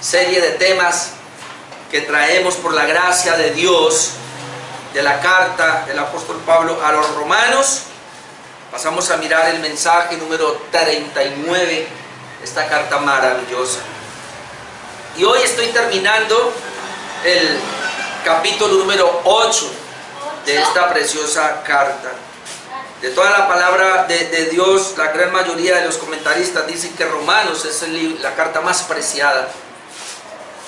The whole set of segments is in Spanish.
serie de temas que traemos por la gracia de Dios de la carta del apóstol Pablo a los romanos. Pasamos a mirar el mensaje número 39, esta carta maravillosa. Y hoy estoy terminando el capítulo número 8 de esta preciosa carta. De toda la palabra de Dios, la gran mayoría de los comentaristas dicen que Romanos es la carta más preciada.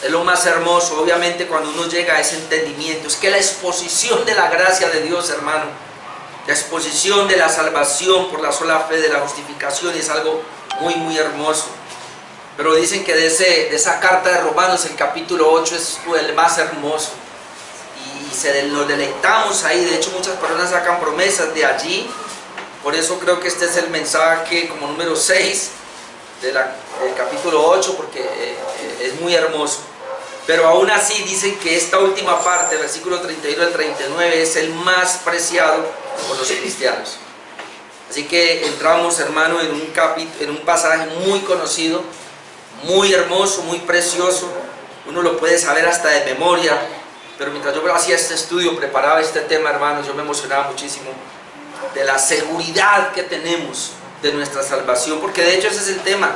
Es lo más hermoso, obviamente, cuando uno llega a ese entendimiento. Es que la exposición de la gracia de Dios, hermano, la exposición de la salvación por la sola fe, de la justificación, es algo muy, muy hermoso. Pero dicen que de esa carta de Romanos, el capítulo 8 es el más hermoso. Y nos deleitamos ahí. De hecho, muchas personas sacan promesas de allí. Por eso creo que este es el mensaje como número 6 del capítulo 8, porque es muy hermoso. Pero aún así dicen que esta última parte, versículo 31 al 39, es el más preciado por los cristianos. Así que entramos, hermano, en un pasaje muy conocido, muy hermoso, muy precioso. Uno lo puede saber hasta de memoria. Pero mientras yo hacía este estudio, preparaba este tema, hermanos, yo me emocionaba muchísimo de la seguridad que tenemos de nuestra salvación, porque de hecho ese es el tema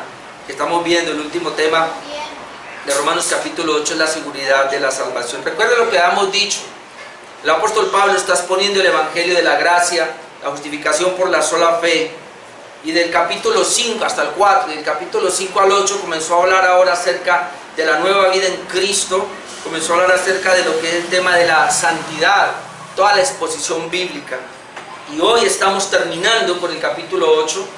que estamos viendo, el último tema de Romanos capítulo 8 es la seguridad de la salvación. Recuerden lo que hemos dicho, el apóstol Pablo está exponiendo el evangelio de la gracia, la justificación por la sola fe, y del capítulo 5 hasta el 4, y del capítulo 5 al 8 comenzó a hablar ahora acerca de la nueva vida en Cristo, comenzó a hablar acerca de lo que es el tema de la santidad, toda la exposición bíblica. Y hoy estamos terminando con el capítulo 8,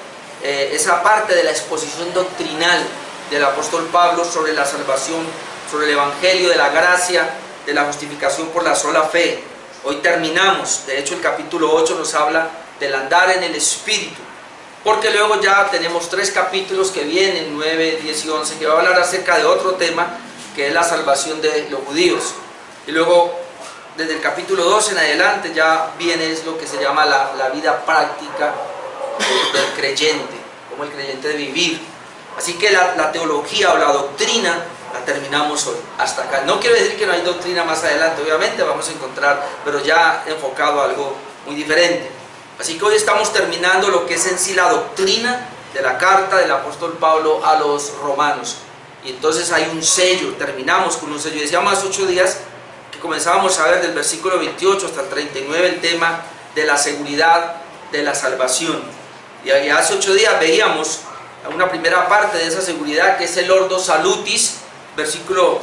esa parte de la exposición doctrinal del apóstol Pablo sobre la salvación, sobre el evangelio de la gracia, de la justificación por la sola fe. Hoy terminamos. De hecho, el capítulo 8 nos habla del andar en el Espíritu, porque luego ya tenemos 3 capítulos que vienen, 9, 10 y 11, que va a hablar acerca de otro tema, que es la salvación de los judíos. Y luego, desde el capítulo 2 en adelante, ya viene lo que se llama la vida práctica del creyente, como el creyente debe vivir. Así que la teología o la doctrina la terminamos hoy, hasta acá. No quiero decir que no hay doctrina más adelante, obviamente vamos a encontrar, pero ya enfocado a algo muy diferente. Así que hoy estamos terminando lo que es en sí la doctrina de la carta del apóstol Pablo a los romanos. Y entonces hay un sello, terminamos con un sello. Decíamos hace 8 días que comenzábamos a ver del versículo 28 hasta el 39 el tema de la seguridad de la salvación. Y hace 8 días veíamos una primera parte de esa seguridad, que es el ordo salutis, versículo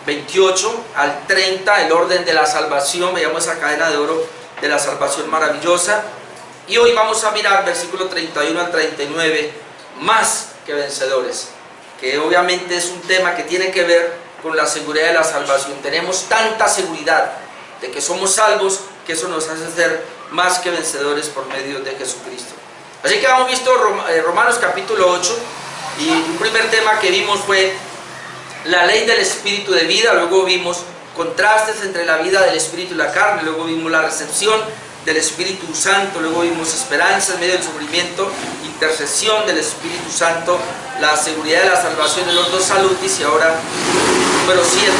28 al 30, el orden de la salvación. Veíamos esa cadena de oro de la salvación maravillosa. Y hoy vamos a mirar versículo 31 al 39, más que vencedores, que obviamente es un tema que tiene que ver con la seguridad de la salvación. Tenemos tanta seguridad de que somos salvos, que eso nos hace ser más que vencedores por medio de Jesucristo. Así que hemos visto Romanos capítulo 8, y un primer tema que vimos fue la ley del espíritu de vida. Luego vimos contrastes entre la vida del espíritu y la carne. Luego vimos la recepción del Espíritu Santo. Luego vimos esperanza en medio del sufrimiento, intercesión del Espíritu Santo, la seguridad de la salvación, el ordo salutis. Y ahora número 7,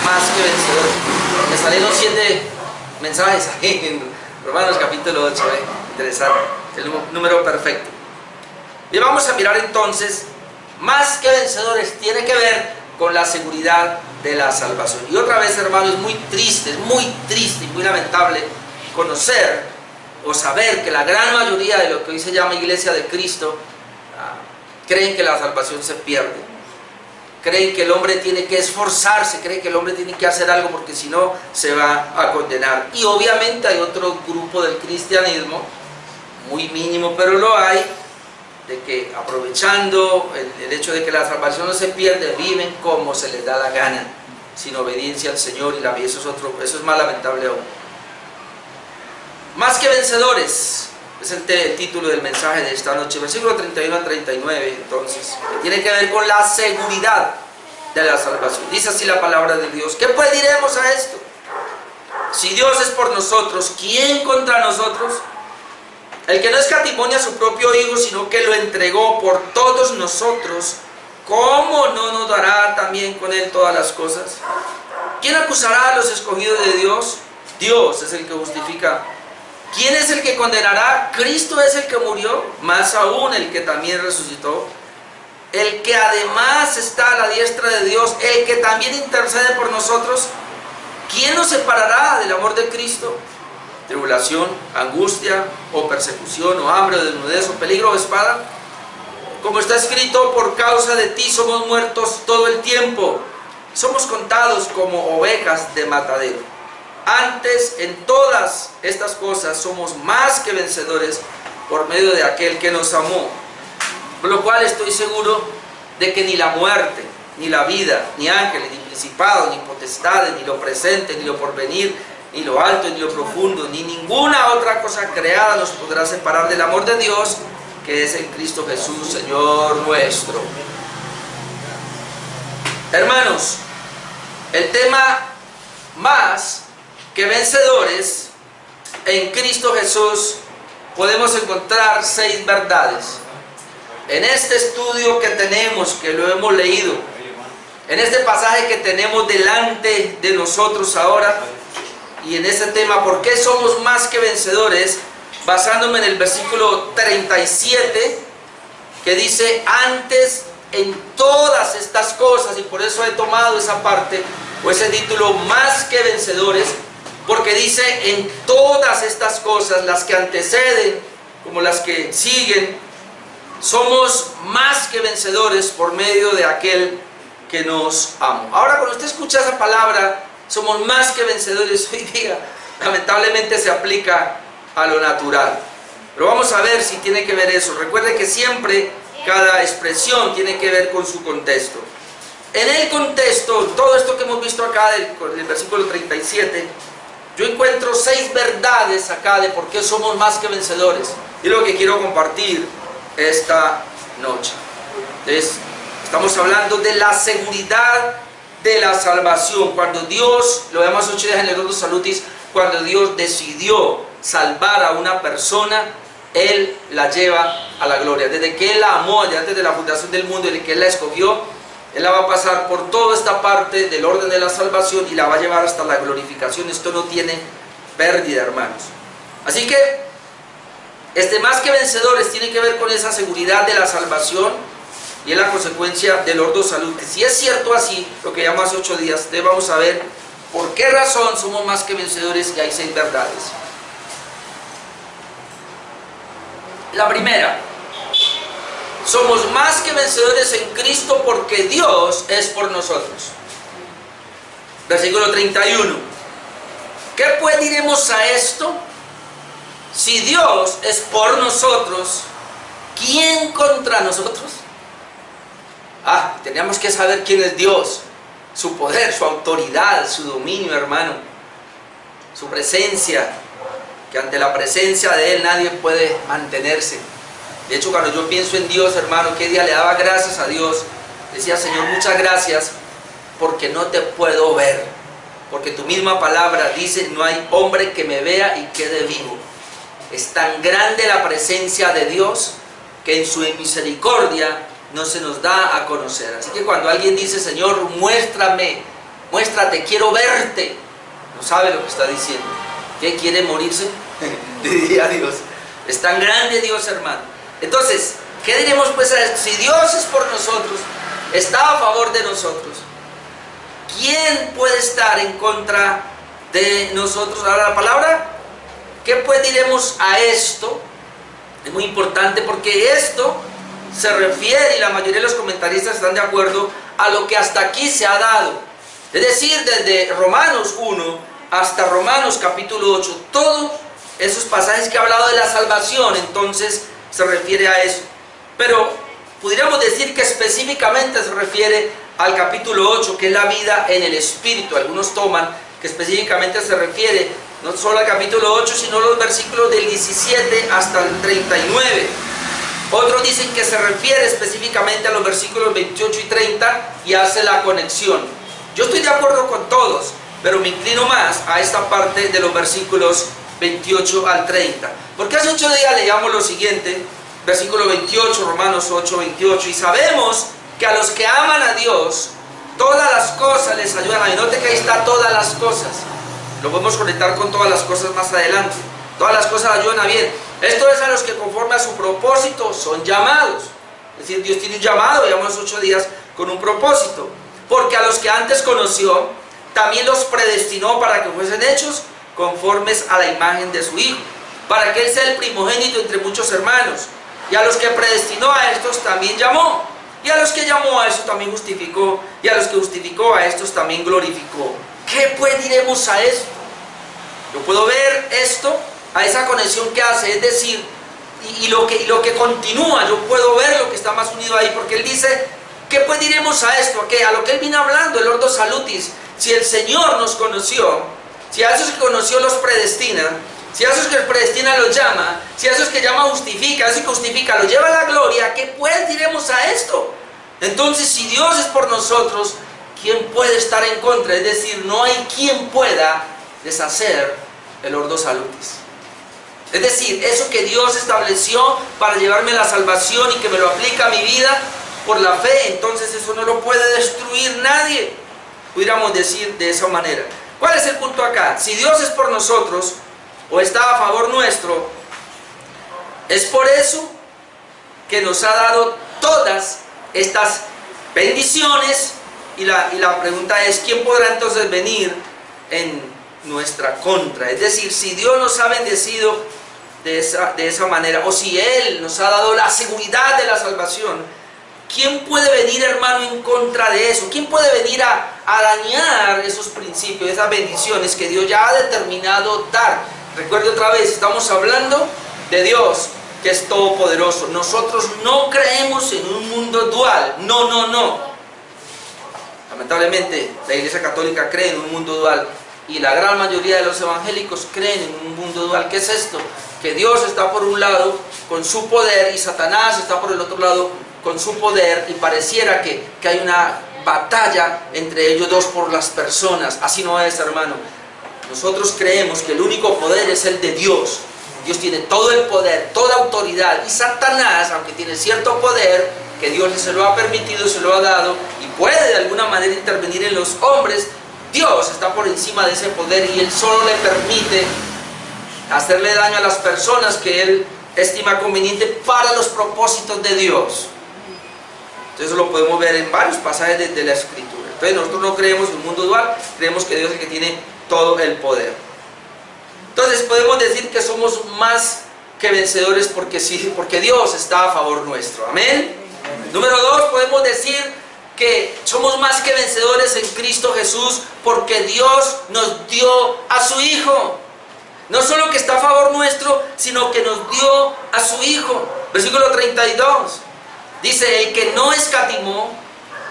más que vencedores. Me salieron 7 mensajes ahí en Romanos capítulo 8, interesante, el número perfecto. Y vamos a mirar entonces, más que vencedores tiene que ver con la seguridad de la salvación. Y otra vez, hermanos, es muy triste y muy lamentable conocer o saber que la gran mayoría de lo que hoy se llama Iglesia de Cristo creen que la salvación se pierde. Creen que el hombre tiene que esforzarse, creen que el hombre tiene que hacer algo porque si no se va a condenar. Y obviamente hay otro grupo del cristianismo, muy mínimo pero lo hay, de que aprovechando el hecho de que la salvación no se pierde, viven como se les da la gana, sin obediencia al Señor, y eso es más lamentable aún. Más que vencedores es el título del mensaje de esta noche, versículo 31 al 39, entonces, que tiene que ver con la seguridad de la salvación. Dice así la palabra de Dios: ¿qué pues diremos a esto? Si Dios es por nosotros, ¿quién contra nosotros? El que no escatimó a su propio Hijo, sino que lo entregó por todos nosotros, ¿cómo no nos dará también con Él todas las cosas? ¿Quién acusará a los escogidos de Dios? Dios es el que justifica. ¿Quién es el que condenará? Cristo es el que murió, más aún el que también resucitó, el que además está a la diestra de Dios, el que también intercede por nosotros. ¿Quién nos separará del amor de Cristo? Tribulación, angustia, o persecución, o hambre, o desnudez, o peligro, o espada. Como está escrito, por causa de ti somos muertos todo el tiempo. Somos contados como ovejas de matadero. Antes, en todas estas cosas, somos más que vencedores por medio de aquel que nos amó. Por lo cual estoy seguro de que ni la muerte, ni la vida, ni ángeles, ni principados, ni potestades, ni lo presente, ni lo porvenir, ni lo alto, ni lo profundo, ni ninguna otra cosa creada nos podrá separar del amor de Dios, que es en Cristo Jesús, Señor nuestro. Hermanos, el tema más que vencedores en Cristo Jesús, podemos encontrar 6 verdades. En este estudio que tenemos, que lo hemos leído, en este pasaje que tenemos delante de nosotros ahora, y en este tema, ¿por qué somos más que vencedores? Basándome en el versículo 37, que dice, antes en todas estas cosas, y por eso he tomado esa parte, o ese título, más que vencedores, porque dice, en todas estas cosas, las que anteceden, como las que siguen, somos más que vencedores por medio de aquel que nos amó. Ahora, cuando usted escucha esa palabra, somos más que vencedores, hoy día, lamentablemente se aplica a lo natural. Pero vamos a ver si tiene que ver eso. Recuerde que siempre cada expresión tiene que ver con su contexto. En el contexto, todo esto que hemos visto acá del versículo 37, yo encuentro 6 verdades acá de por qué somos más que vencedores. Y es lo que quiero compartir esta noche. Entonces, estamos hablando de la seguridad de la salvación. Cuando Dios, lo vemos 8 días en el Ordo Salutis, cuando Dios decidió salvar a una persona, Él la lleva a la gloria. Desde que Él la amó, desde antes de la fundación del mundo, desde que Él la escogió, Él la va a pasar por toda esta parte del orden de la salvación y la va a llevar hasta la glorificación. Esto no tiene pérdida, hermanos. Así que más que vencedores tiene que ver con esa seguridad de la salvación y es la consecuencia del Ordo Salutis. Si es cierto así, lo que llamo hace 8 días, entonces vamos a ver por qué razón somos más que vencedores, y hay 6 verdades. La primera, somos más que vencedores en Cristo porque Dios es por nosotros. Versículo 31. ¿Qué pues diremos a esto? Si Dios es por nosotros, ¿quién contra nosotros? Teníamos que saber quién es Dios, su poder, su autoridad, su dominio, hermano, su presencia, que ante la presencia de Él nadie puede mantenerse. De hecho, cuando yo pienso en Dios, hermano, ¿qué día le daba gracias a Dios? Decía, Señor, muchas gracias porque no te puedo ver, porque tu misma palabra dice, no hay hombre que me vea y quede vivo. Es tan grande la presencia de Dios que en su misericordia no se nos da a conocer. Así que cuando alguien dice, Señor, muéstrame, muéstrate, quiero verte, no sabe lo que está diciendo. ¿Qué quiere morirse? Diría Dios. Es tan grande Dios, hermano. Entonces, ¿qué diremos pues a esto? Si Dios es por nosotros, está a favor de nosotros, ¿quién puede estar en contra de nosotros? Ahora la palabra, ¿qué pues diremos a esto? Es muy importante porque esto se refiere, y la mayoría de los comentaristas están de acuerdo, a lo que hasta aquí se ha dado. Es decir, desde Romanos 1 hasta Romanos capítulo 8, todos esos pasajes que ha hablado de la salvación, entonces se refiere a eso. Pero pudiéramos decir que específicamente se refiere al capítulo 8, que es la vida en el Espíritu. Algunos toman que específicamente se refiere no solo al capítulo 8, sino los versículos del 17 hasta el 39. Otros dicen que se refiere específicamente a los versículos 28 y 30 y hace la conexión. Yo estoy de acuerdo con todos, pero me inclino más a esta parte de los versículos 28 al 30. Porque hace 8 días leíamos lo siguiente, versículo 28, Romanos 8, 28, y sabemos que a los que aman a Dios, Todas las cosas les ayudan a bien. Note que ahí está todas las cosas. Lo podemos conectar con todas las cosas más adelante. Todas las cosas ayudan a bien. Esto es a los que conforme a su propósito son llamados. Es decir, Dios tiene un llamado, llevamos 8 días con un propósito. Porque a los que antes conoció, también los predestinó para que fuesen hechos conformes a la imagen de su Hijo, para que Él sea el primogénito entre muchos hermanos. Y a los que predestinó, a estos también llamó. Y a los que llamó, a estos también justificó. Y a los que justificó, a estos también glorificó. ¿Qué pues diremos a esto? Yo puedo ver esto, a esa conexión que hace, es decir, y lo que continúa, yo puedo ver lo que está más unido ahí, porque Él dice, ¿qué pues diremos a esto? A lo que Él viene hablando, el Ordo Salutis. Si el Señor nos conoció, si a esos que conoció los predestina, si a esos que predestina los llama, si a esos que llama justifica, a esos que justifica los lleva a la gloria, ¿qué pues diremos a esto? Entonces, si Dios es por nosotros, ¿quién puede estar en contra? Es decir, no hay quien pueda deshacer el Ordo Salutis. Es decir, eso que Dios estableció para llevarme a la salvación y que me lo aplica a mi vida por la fe, entonces eso no lo puede destruir nadie. Pudiéramos decir de esa manera. ¿Cuál es el punto acá? Si Dios es por nosotros o está a favor nuestro, es por eso que nos ha dado todas estas bendiciones, y la pregunta es, ¿quién podrá entonces venir en nuestra contra? Es decir, si Dios nos ha bendecido de esa manera, o si Él nos ha dado la seguridad de la salvación, ¿quién puede venir, hermano, en contra de eso? ¿Quién puede venir a dañar esos principios, esas bendiciones que Dios ya ha determinado dar? Recuerde otra vez, estamos hablando de Dios, que es todopoderoso. Nosotros no creemos en un mundo dual. No. Lamentablemente, la Iglesia Católica cree en un mundo dual. Y la gran mayoría de los evangélicos creen en un mundo dual. ¿Qué es esto? Que Dios está por un lado con su poder y Satanás está por el otro lado con su poder, y pareciera que hay una batalla entre ellos dos por las personas. Así no es, hermano. Nosotros creemos que el único poder es el de Dios. Dios tiene todo el poder, toda autoridad, y Satanás, aunque tiene cierto poder que Dios se lo ha permitido, se lo ha dado, y puede de alguna manera intervenir en los hombres, Dios está por encima de ese poder y Él solo le permite hacerle daño a las personas que Él estima conveniente para los propósitos de Dios. Entonces eso lo podemos ver en varios pasajes de la Escritura. Entonces nosotros no creemos en un mundo dual, creemos que Dios es el que tiene todo el poder. Entonces podemos decir que somos más que vencedores porque Dios está a favor nuestro. Amén. Número 2, podemos decir que somos más que vencedores en Cristo Jesús porque Dios nos dio a su Hijo. No solo que está a favor nuestro, sino que nos dio a su Hijo. Versículo 32. Dice, el que no escatimó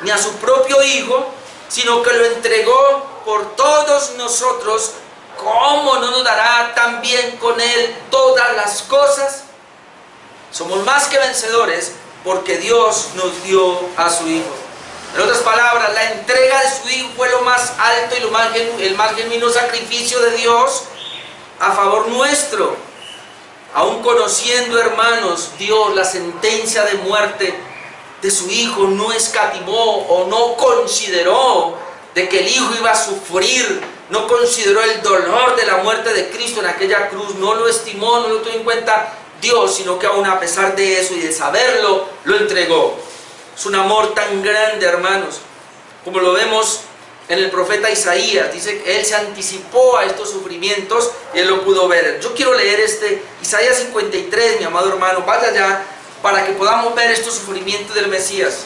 ni a su propio Hijo, sino que lo entregó por todos nosotros, ¿cómo no nos dará también con Él todas las cosas? Somos más que vencedores porque Dios nos dio a su Hijo. En otras palabras, la entrega de su Hijo fue lo más alto y el más genuino sacrificio de Dios a favor nuestro. Aún conociendo, hermanos, Dios la sentencia de muerte de su Hijo, no escatimó o no consideró de que el Hijo iba a sufrir, no consideró el dolor de la muerte de Cristo en aquella cruz, no lo estimó, no lo tuvo en cuenta Dios, sino que aún a pesar de eso y de saberlo, lo entregó. Es un amor tan grande, hermanos, como lo vemos en el profeta Isaías. Dice que Él se anticipó a estos sufrimientos y Él lo pudo ver. Yo quiero leer Isaías 53, mi amado hermano, vaya allá, para que podamos ver estos sufrimientos del Mesías.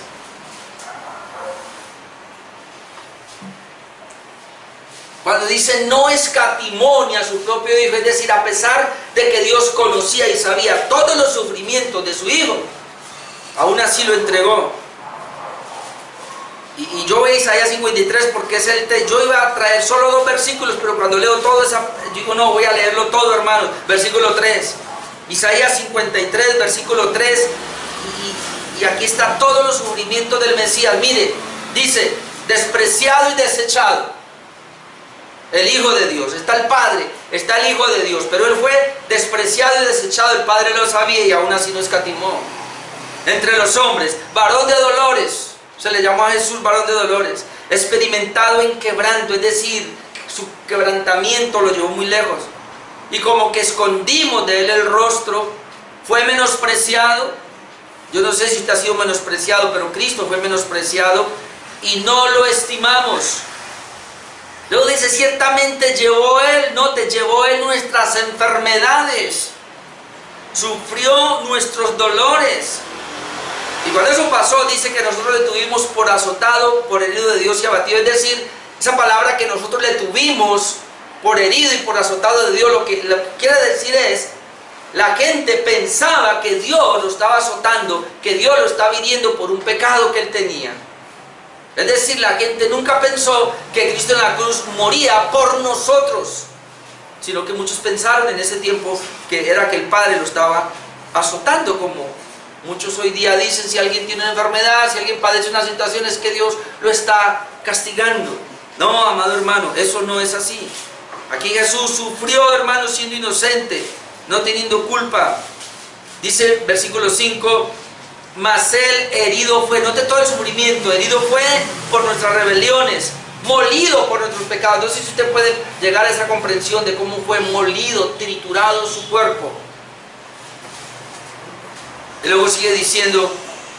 Cuando dice no escatimó ni a su propio Hijo, es decir, a pesar de que Dios conocía y sabía todos los sufrimientos de su Hijo, aún así lo entregó. Y yo veo Isaías 53 porque es yo iba a traer solo 2 versículos, pero cuando leo todo yo digo, no, voy a leerlo todo, hermanos. Versículo 3, Isaías 53, versículo 3, y aquí está todos los sufrimientos del Mesías. Mire, dice, despreciado y desechado, el Hijo de Dios. Está el Padre, está el Hijo de Dios, pero Él fue despreciado y desechado, el Padre lo sabía y aún así no escatimó. Entre los hombres, varón de dolores, Se le llamó a Jesús varón de dolores, experimentado en quebranto, es decir, su quebrantamiento lo llevó muy lejos. Y como que escondimos de él el rostro, fue menospreciado. Yo no sé si usted ha sido menospreciado, pero Cristo fue menospreciado y no lo estimamos. Luego dice, ciertamente llevó él nuestras enfermedades, sufrió nuestros dolores. Y cuando eso pasó, dice que nosotros le tuvimos por azotado, por herido de Dios y abatido. Es decir, esa palabra que nosotros le tuvimos por herido y por azotado de Dios, lo que quiere decir es, la gente pensaba que Dios lo estaba azotando, que Dios lo estaba hiriendo por un pecado que él tenía. Es decir, la gente nunca pensó que Cristo en la cruz moría por nosotros, sino que muchos pensaron en ese tiempo que era que el Padre lo estaba azotando, como muchos hoy día dicen. Si alguien tiene una enfermedad, si alguien padece una situación, es que Dios lo está castigando. No, amado hermano, eso no es así. Aquí Jesús sufrió, hermano, siendo inocente, no teniendo culpa. Dice versículo 5, mas él herido fue, note todo el sufrimiento, herido fue por nuestras rebeliones, molido por nuestros pecados. No sé si usted puede llegar a esa comprensión de cómo fue molido, triturado su cuerpo. Y luego sigue diciendo,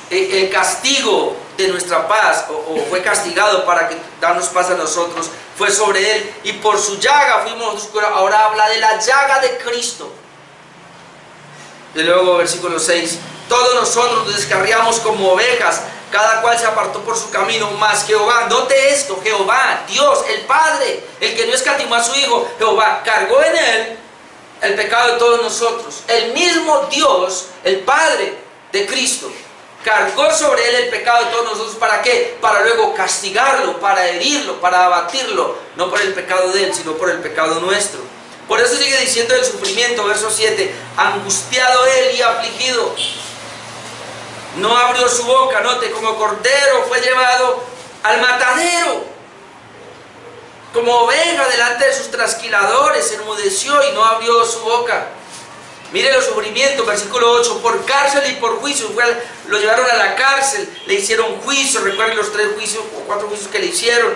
el castigo de nuestra paz, o fue castigado para que darnos paz a nosotros, fue sobre él, y por su llaga fuimos nosotros curados. Ahora habla de la llaga de Cristo. Y luego versículo 6, todos nosotros nos descarriamos como ovejas, cada cual se apartó por su camino, mas Jehová, note esto, Jehová, Dios, el Padre, el que no escatimó a su Hijo, Jehová cargó en él el pecado de todos nosotros. El mismo Dios, el Padre de Cristo, cargó sobre él el pecado de todos nosotros. ¿Para qué? Para luego castigarlo, para herirlo, para abatirlo, no por el pecado de él, sino por el pecado nuestro. Por eso sigue diciendo el sufrimiento, verso 7, angustiado él y afligido, no abrió su boca. Note, como cordero fue llevado al matadero, como oveja delante de sus trasquiladores, se enmudeció y no abrió su boca. Mire los sufrimientos, versículo 8, por cárcel y por juicio, lo llevaron a la cárcel, le hicieron juicio. Recuerden los 3 juicios o 4 juicios que le hicieron.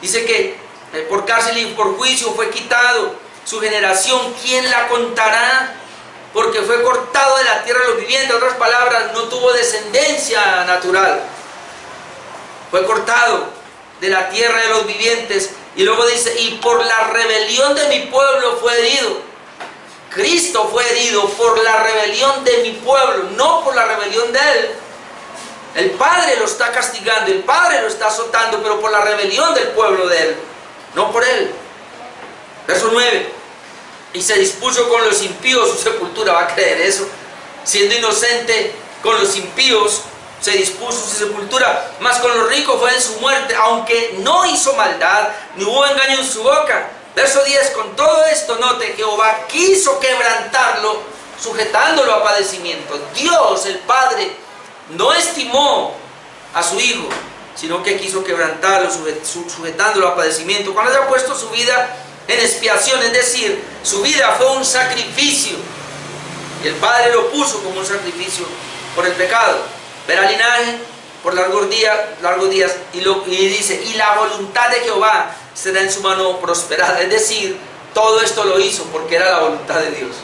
Dice que por cárcel y por juicio fue quitado. Su generación, ¿quién la contará? Porque fue cortado de la tierra de los vivientes. En otras palabras, no tuvo descendencia natural. Fue cortado de la tierra de los vivientes. Y luego dice, y por la rebelión de mi pueblo fue herido. Cristo fue herido por la rebelión de mi pueblo, no por la rebelión de él. El Padre lo está castigando, el Padre lo está azotando, pero por la rebelión del pueblo de él, no por él. Verso 9, y se dispuso con los impíos su sepultura. ¿Va a creer eso? Siendo inocente con los impíos, se dispuso su sepultura, mas con los ricos fue en su muerte, aunque no hizo maldad, ni hubo engaño en su boca. Verso 10, con todo esto, note, Jehová quiso quebrantarlo, sujetándolo a padecimiento. Dios, el Padre, no estimó a su Hijo, sino que quiso quebrantarlo, sujetándolo a padecimiento. Cuando haya puesto su vida en expiación, es decir, su vida fue un sacrificio, y el Padre lo puso como un sacrificio por el pecado. Verá linaje por largos días, y dice, y la voluntad de Jehová será en su mano prosperada. Es decir, todo esto lo hizo porque era la voluntad de Dios.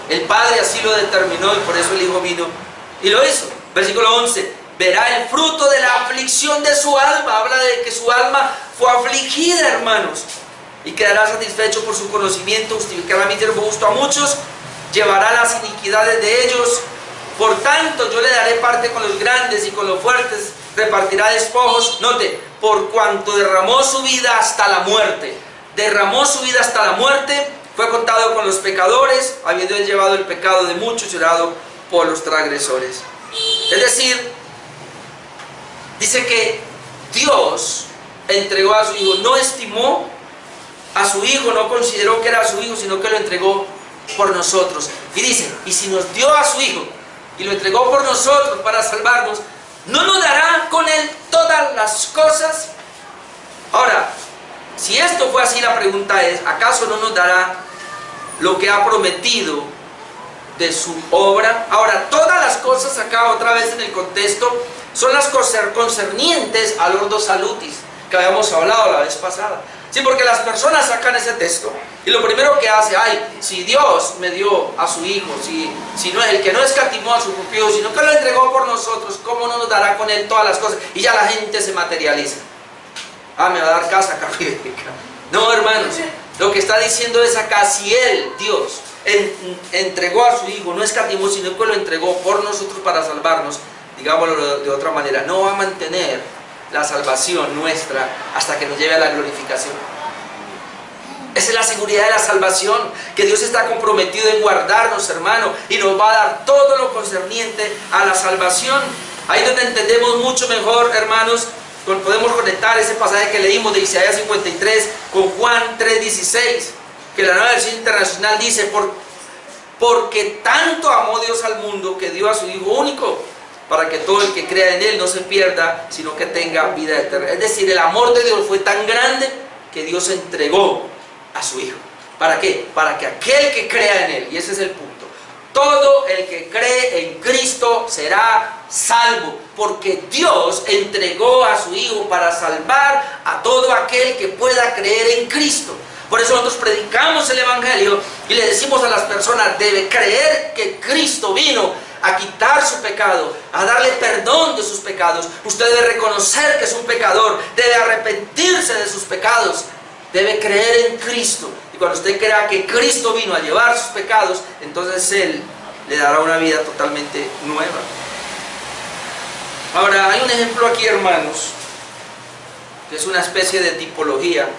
El Padre así lo determinó, y por eso el Hijo vino y lo hizo. Versículo 11, verá el fruto de la aflicción de su alma. Habla de que su alma fue afligida, hermanos, y quedará satisfecho por su conocimiento, justificará mi siervo justo a muchos, llevará las iniquidades de ellos. Por tanto, yo le daré parte con los grandes y con los fuertes repartirá despojos. Note, por cuanto derramó su vida hasta la muerte. Derramó su vida hasta la muerte, fue contado con los pecadores, habiendo él llevado el pecado de muchos, llorado por los transgresores. Es decir, dice que Dios entregó a su Hijo, no estimó a su Hijo, no consideró que era su Hijo, sino que lo entregó por nosotros. Y dice, y si nos dio a su Hijo y lo entregó por nosotros para salvarnos, ¿no nos dará con él todas las cosas? Ahora, si esto fue así, la pregunta es, ¿acaso no nos dará lo que ha prometido de su obra. Ahora, todas las cosas acá, otra vez en el contexto, son las concernientes al ordo salutis, que habíamos hablado la vez pasada. Sí, porque las personas sacan ese texto y lo primero que hace, si Dios me dio a su Hijo, si no, el que no escatimó a su propio Hijo, sino que lo entregó por nosotros, ¿cómo no nos dará con Él todas las cosas? Y ya la gente se materializa. Me va a dar casa, carro. No, hermanos, lo que está diciendo es acá, si Él, Dios, entregó a su Hijo, no escatimó, sino que lo entregó por nosotros para salvarnos, digámoslo de otra manera, no va a mantener la salvación nuestra hasta que nos lleve a la glorificación. Esa es la seguridad de la salvación, que Dios está comprometido en guardarnos, hermano, y nos va a dar todo lo concerniente a la salvación. Ahí donde entendemos mucho mejor, hermanos, podemos conectar ese pasaje que leímos de Isaías 53 con Juan 3:16, que la Nueva Versión Internacional dice, porque tanto amó Dios al mundo que dio a su Hijo único, para que todo el que crea en Él no se pierda, sino que tenga vida eterna. Es decir, el amor de Dios fue tan grande que Dios entregó a su Hijo. ¿Para qué? Para que aquel que crea en Él, y ese es el punto, todo el que cree en Cristo será salvo, porque Dios entregó a su Hijo para salvar a todo aquel que pueda creer en Cristo. Por eso nosotros predicamos el Evangelio y le decimos a las personas, debe creer que Cristo vino a quitar su pecado, a darle perdón de sus pecados. Usted debe reconocer que es un pecador, debe arrepentirse de sus pecados, debe creer en Cristo. Y cuando usted crea que Cristo vino a llevar sus pecados, entonces Él le dará una vida totalmente nueva. Ahora, hay un ejemplo aquí, hermanos, que es una especie de tipología,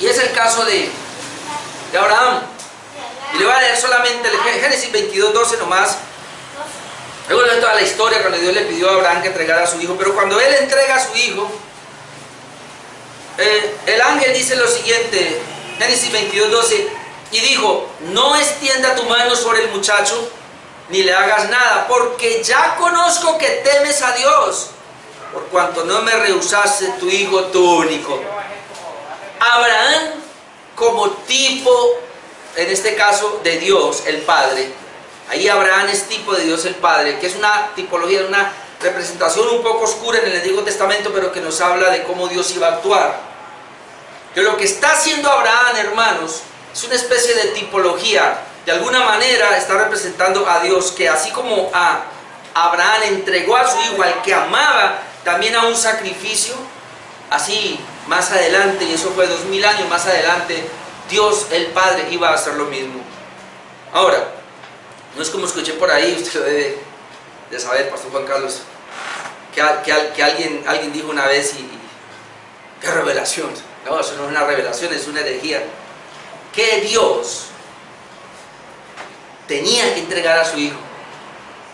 y es el caso de Abraham. Y le voy a leer solamente el Génesis 22:12 nomás. Luego de toda la historia, cuando Dios le pidió a Abraham que entregara a su hijo. Pero cuando él entrega a su hijo, el ángel dice lo siguiente, Génesis 22:12, y dijo, no extienda tu mano sobre el muchacho, ni le hagas nada, porque ya conozco que temes a Dios, por cuanto no me rehusaste tu hijo, tu único. Abraham, como tipo, en este caso, de Dios el Padre. Ahí Abraham es tipo de Dios el Padre, que es una tipología, una representación un poco oscura en el Antiguo Testamento, pero que nos habla de cómo Dios iba a actuar. Que lo que está haciendo Abraham, hermanos, es una especie de tipología. De alguna manera está representando a Dios, que así como a Abraham entregó a su hijo, al que amaba, también a un sacrificio, así más adelante, y eso fue 2000 años más adelante, Dios el Padre iba a hacer lo mismo. Ahora, no es como escuché por ahí, usted lo debe de saber, Pastor Juan Carlos, que alguien dijo una vez, ¡qué revelación! No, eso no es una revelación, es una herejía. Que Dios tenía que entregar a su hijo,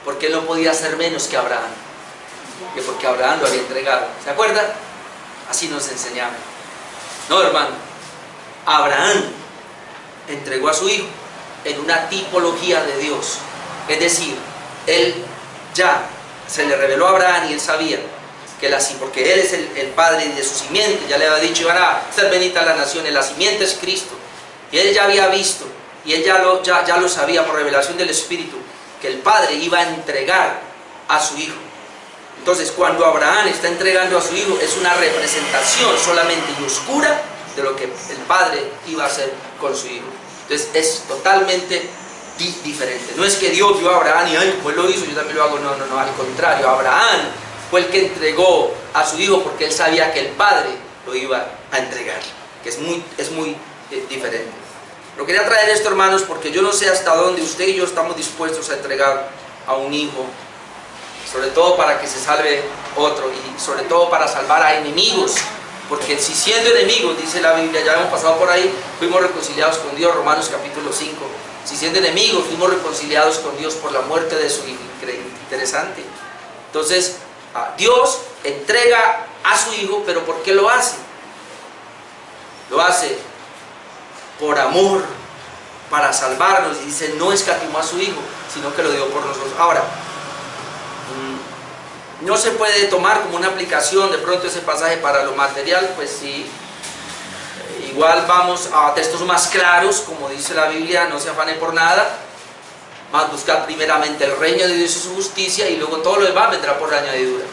porque él no podía hacer menos que Abraham, que porque Abraham lo había entregado. ¿Se acuerdan? Así nos enseñaban. No, hermano, Abraham entregó a su hijo en una tipología de Dios. Es decir, él ya se le reveló a Abraham y él sabía que porque él es el padre de su simiente, ya le había dicho, iban a ser benditas las naciones, la simiente es Cristo. Y él ya había visto, y él ya lo sabía por revelación del Espíritu, que el Padre iba a entregar a su hijo. Entonces, cuando Abraham está entregando a su hijo, es una representación solamente y oscura de lo que el Padre iba a hacer con su hijo. Entonces, es totalmente diferente. No es que Dios vio a Abraham y pues lo hizo, yo también lo hago. No, al contrario, Abraham fue el que entregó a su hijo porque él sabía que el Padre lo iba a entregar, que es muy diferente. Pero quería traer esto, hermanos, porque yo no sé hasta dónde usted y yo estamos dispuestos a entregar a un hijo, sobre todo para que se salve otro, y sobre todo para salvar a enemigos, porque si siendo enemigos, dice la Biblia, ya hemos pasado por ahí, fuimos reconciliados con Dios, Romanos capítulo 5, si siendo enemigos fuimos reconciliados con Dios por la muerte de su hijo. Interesante. Entonces, Dios entrega a su hijo, pero ¿por qué lo hace? Lo hace por amor, para salvarnos, y dice, no escatimó a su hijo, sino que lo dio por nosotros. Ahora, no se puede tomar como una aplicación de pronto ese pasaje para lo material, pues sí, Igual vamos a textos más claros, como dice la Biblia, no se afane por nada, más buscar primeramente el reino de Dios y su justicia, y luego todo lo demás vendrá por añadidura.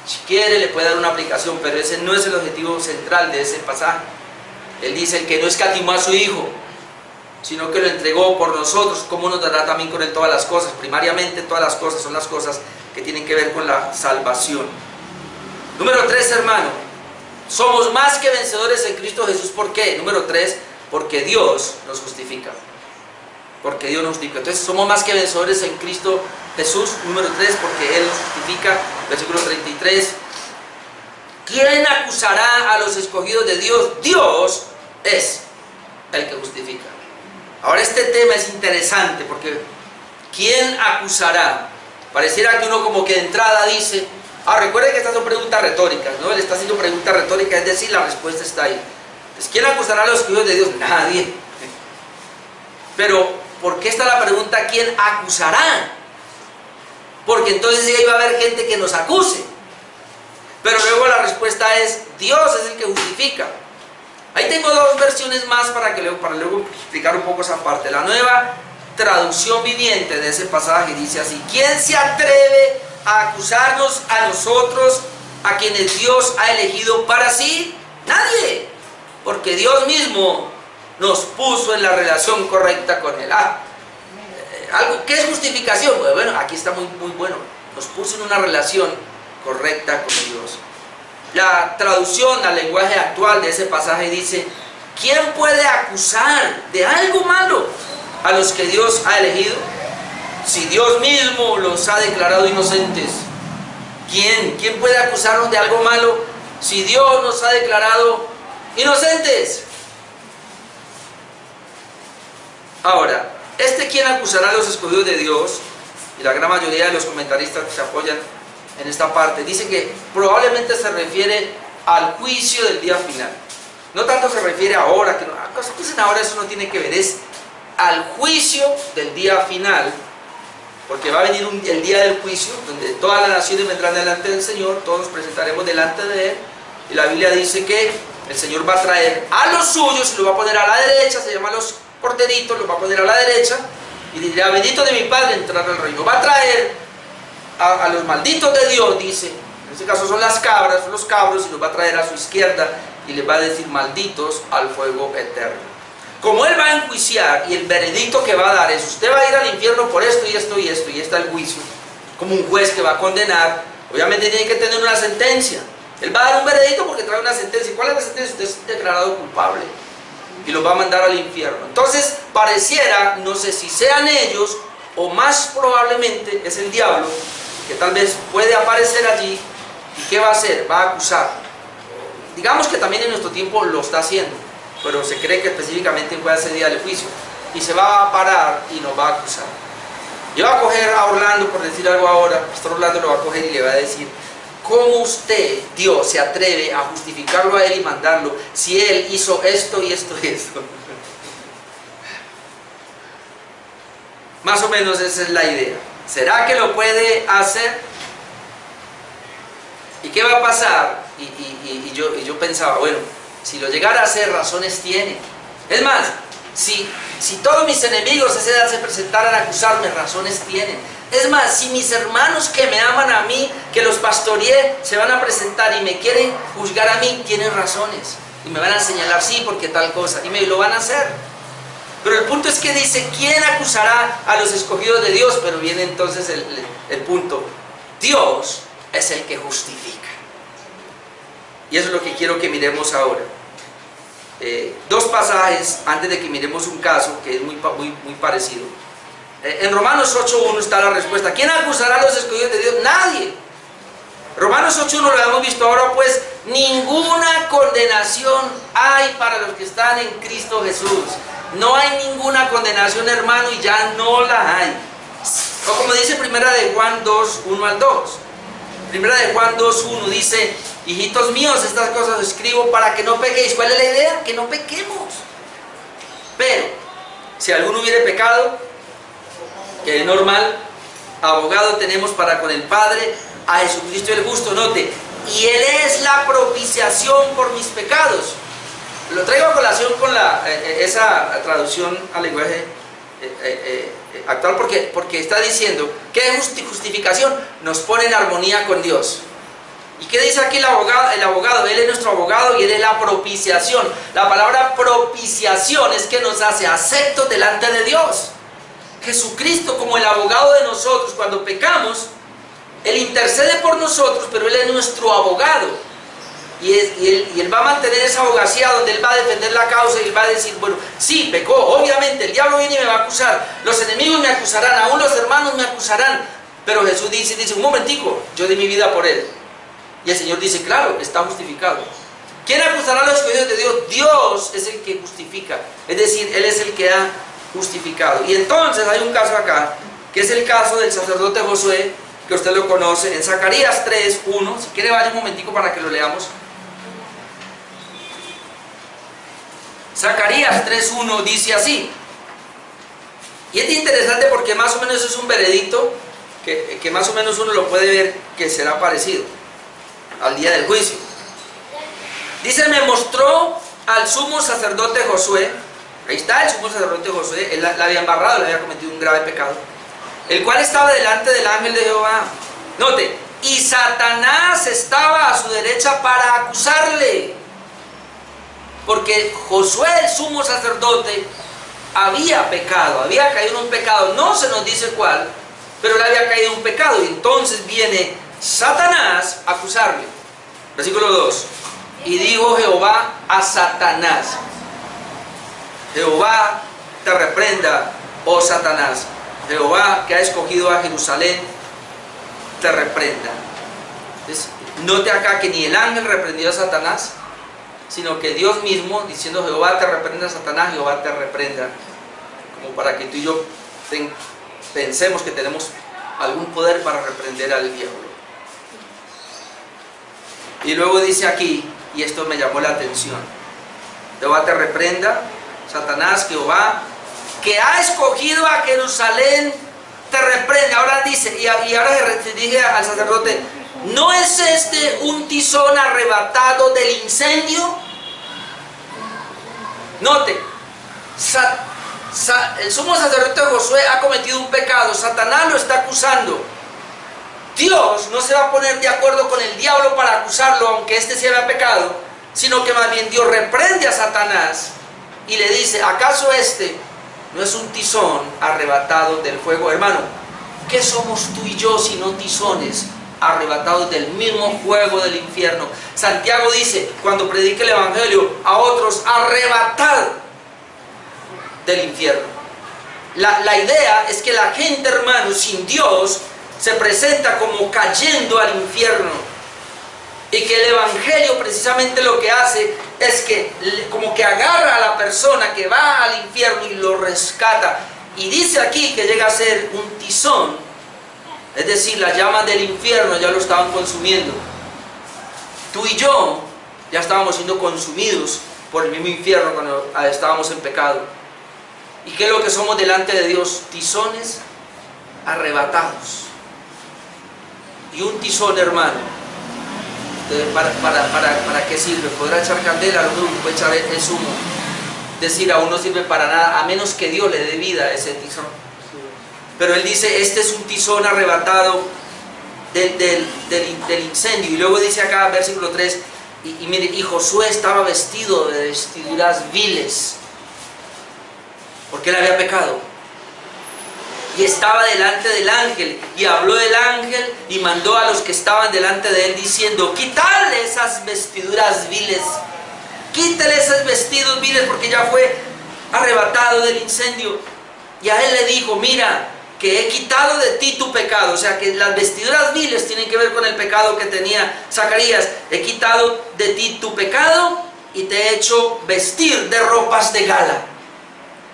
Si quiere le puede dar una aplicación, pero ese no es el objetivo central de ese pasaje. Él dice: el que no escatimó a su Hijo, sino que lo entregó por nosotros, ¿cómo nos dará también con él todas las cosas? Primariamente todas las cosas son las cosas que tienen que ver con la salvación. Número 3, hermano, somos más que vencedores en Cristo Jesús. ¿Por qué? Número 3, porque Dios nos justifica. Porque Dios nos justifica. Entonces somos más que vencedores en Cristo Jesús. Número 3, porque Él nos justifica. Versículo 33. ¿Quién acusará a los escogidos de Dios? Dios es el que justifica. Ahora este tema es interesante, porque ¿quién acusará? Pareciera que uno como que de entrada dice... recuerden que estas son preguntas retóricas, ¿no? Él está haciendo preguntas retóricas, es decir, la respuesta está ahí. Entonces, ¿quién acusará a los escogidos de Dios? Nadie. Pero, ¿por qué está la pregunta quién acusará? Porque entonces sí iba a haber gente que nos acuse. Pero luego la respuesta es: Dios es el que justifica. Ahí tengo dos versiones más para luego explicar un poco esa parte. La Nueva Traducción Viviente de ese pasaje dice así: ¿quién se atreve a acusarnos a nosotros, a quienes Dios ha elegido para sí? Nadie, porque Dios mismo nos puso en la relación correcta con Él. ¿Qué es justificación? Bueno, aquí está muy bueno. Nos puso en una relación correcta con Dios. La traducción al lenguaje actual de ese pasaje dice: ¿quién puede acusar de algo malo a los que Dios ha elegido? Si Dios mismo los ha declarado inocentes, ¿quién puede acusarnos de algo malo si Dios nos ha declarado inocentes? Ahora, ¿quién acusará a los escogidos de Dios? Y la gran mayoría de los comentaristas que se apoyan en esta parte dicen que probablemente se refiere al juicio del día final. No tanto se refiere ahora, cosas que dicen ahora, eso no tiene que ver, es al juicio del día final. Porque va a venir el día del juicio, donde todas las naciones vendrán delante del Señor, todos nos presentaremos delante de Él, y la Biblia dice que el Señor va a traer a los suyos y los va a poner a la derecha, se llaman los corderitos, los va a poner a la derecha, y dirá: bendito de mi Padre, entrar al reino. Va a traer a los malditos de Dios, dice, en este caso son las cabras, son los cabros, y los va a traer a su izquierda, y les va a decir: malditos al fuego eterno. Como Él va a enjuiciar, y el veredicto que va a dar es: usted va a ir al infierno por esto y esto y esto, y está el juicio, como un juez que va a condenar, obviamente tiene que tener una sentencia. Él va a dar un veredicto porque trae una sentencia. ¿Y cuál es la sentencia? Usted es declarado culpable, y los va a mandar al infierno. Entonces pareciera, no sé si sean ellos, o más probablemente es el diablo, que tal vez puede aparecer allí. ¿Y qué va a hacer? Va a acusar. Digamos que también en nuestro tiempo lo está haciendo, pero se cree que específicamente fue ese día del juicio, y se va a parar y nos va a acusar. Yo voy a coger a Orlando, por decir algo ahora, Pastor Orlando lo va a coger y le va a decir: ¿cómo usted, Dios, se atreve a justificarlo a Él y mandarlo si Él hizo esto y esto y esto? Más o menos esa es la idea. ¿Será que lo puede hacer? ¿Y qué va a pasar? Y yo pensaba, bueno, si lo llegara a hacer, razones tiene. Es más, si todos mis enemigos a esa edad se presentaran a acusarme, razones tienen. Es más, si mis hermanos que me aman a mí, que los pastoreé, se van a presentar y me quieren juzgar a mí, tienen razones. Y me van a señalar: sí, porque tal cosa. Y me lo van a hacer. Pero el punto es que dice: ¿quién acusará a los escogidos de Dios? Pero viene entonces el punto: Dios es el que justifica. Y eso es lo que quiero que miremos ahora. Dos pasajes antes de que miremos un caso que es muy parecido. En Romanos 8.1 está la respuesta: ¿quién acusará a los escogidos de Dios? Nadie. Romanos 8.1 lo hemos visto ahora, pues ninguna condenación hay para los que están en Cristo Jesús. No hay ninguna condenación, hermano, y ya no la hay. O como dice Primera de Juan 2, 1 al 2. Primera de Juan 2, 1 dice: hijitos míos, estas cosas os escribo para que no pequéis. ¿Cuál es la idea? Que no pequemos. Pero, si alguno hubiere pecado, que es normal, abogado tenemos para con el Padre, a Jesucristo el justo. Note: y Él es la propiciación por mis pecados. Lo traigo a colación con esa traducción al lenguaje actual porque está diciendo que justificación nos pone en armonía con Dios. ¿Y qué dice aquí el abogado? Él es nuestro abogado y él es la propiciación. La palabra propiciación es que nos hace aceptos delante de Dios. Jesucristo, como el abogado de nosotros, cuando pecamos, Él intercede por nosotros, pero Él es nuestro abogado. Y él va a mantener esa abogacía donde Él va a defender la causa y Él va a decir, bueno, sí, pecó, obviamente, el diablo viene y me va a acusar, los enemigos me acusarán, aún los hermanos me acusarán, pero Jesús dice, un momentico, yo di mi vida por Él. Y el Señor dice, claro, está justificado. ¿Quién acusará a los escogidos de Dios? Dios es el que justifica, es decir, Él es el que ha justificado. Y entonces hay un caso acá, que es el caso del sacerdote Josué, que usted lo conoce, en Zacarías 3:1, si quiere vaya un momentico para que lo leamos. Zacarías 3:1 dice así, y es interesante porque más o menos es un veredicto que más o menos uno lo puede ver que será parecido al día del juicio. Dice, me mostró al sumo sacerdote Josué, ahí está el sumo sacerdote Josué, él la había embarrado, le había cometido un grave pecado, el cual estaba delante del ángel de Jehová. Note, y Satanás estaba a su derecha para acusarle. Porque Josué, el sumo sacerdote, había pecado, había caído en un pecado, no se nos dice cuál, pero él había caído en un pecado, y entonces viene Satanás a acusarle. Versículo 2, y dijo Jehová a Satanás, Jehová te reprenda, oh Satanás, Jehová que ha escogido a Jerusalén, te reprenda. Entonces, note acá que ni el ángel reprendió a Satanás, sino que Dios mismo, diciendo Jehová te reprenda Satanás, Jehová te reprenda, como para que tú y yo pensemos que tenemos algún poder para reprender al diablo. Y luego dice aquí, y esto me llamó la atención, Jehová te reprenda Satanás, Jehová que ha escogido a Jerusalén te reprende. Ahora dice, y ahora se dirige al sacerdote, ¿no es este un tizón arrebatado del incendio? Note, el sumo sacerdote Josué ha cometido un pecado, Satanás lo está acusando. Dios no se va a poner de acuerdo con el diablo para acusarlo, aunque éste se haya pecado, sino que más bien Dios reprende a Satanás y le dice, ¿acaso este no es un tizón arrebatado del fuego? Hermano, ¿qué somos tú y yo sino tizones arrebatados del mismo fuego del infierno? Santiago dice, cuando predique el evangelio a otros, arrebatad del infierno. La idea es que la gente, hermano, sin Dios se presenta como cayendo al infierno, y que el evangelio precisamente lo que hace es que como que agarra a la persona que va al infierno y lo rescata. Y dice aquí que llega a ser un tizón, es decir, las llamas del infierno ya lo estaban consumiendo. Tú y yo ya estábamos siendo consumidos por el mismo infierno cuando estábamos en pecado. ¿Y qué es lo que somos delante de Dios? Tizones arrebatados. Y un tizón, hermano, ¿para qué sirve? Podrá echar candela, lo único que puede echar es humo. Es decir, aún no sirve para nada, a menos que Dios le dé vida a ese tizón. Pero él dice, este es un tizón arrebatado del incendio. Y luego dice acá, versículo 3, y Josué estaba vestido de vestiduras viles, porque él había pecado. Y estaba delante del ángel, y habló del ángel, y mandó a los que estaban delante de él, diciendo, quítale esas vestiduras viles, quítale esos vestidos viles, porque ya fue arrebatado del incendio. Y a él le dijo, mira, que he quitado de ti tu pecado. O sea que las vestiduras viles tienen que ver con el pecado que tenía Zacarías. He quitado de ti tu pecado y te he hecho vestir de ropas de gala.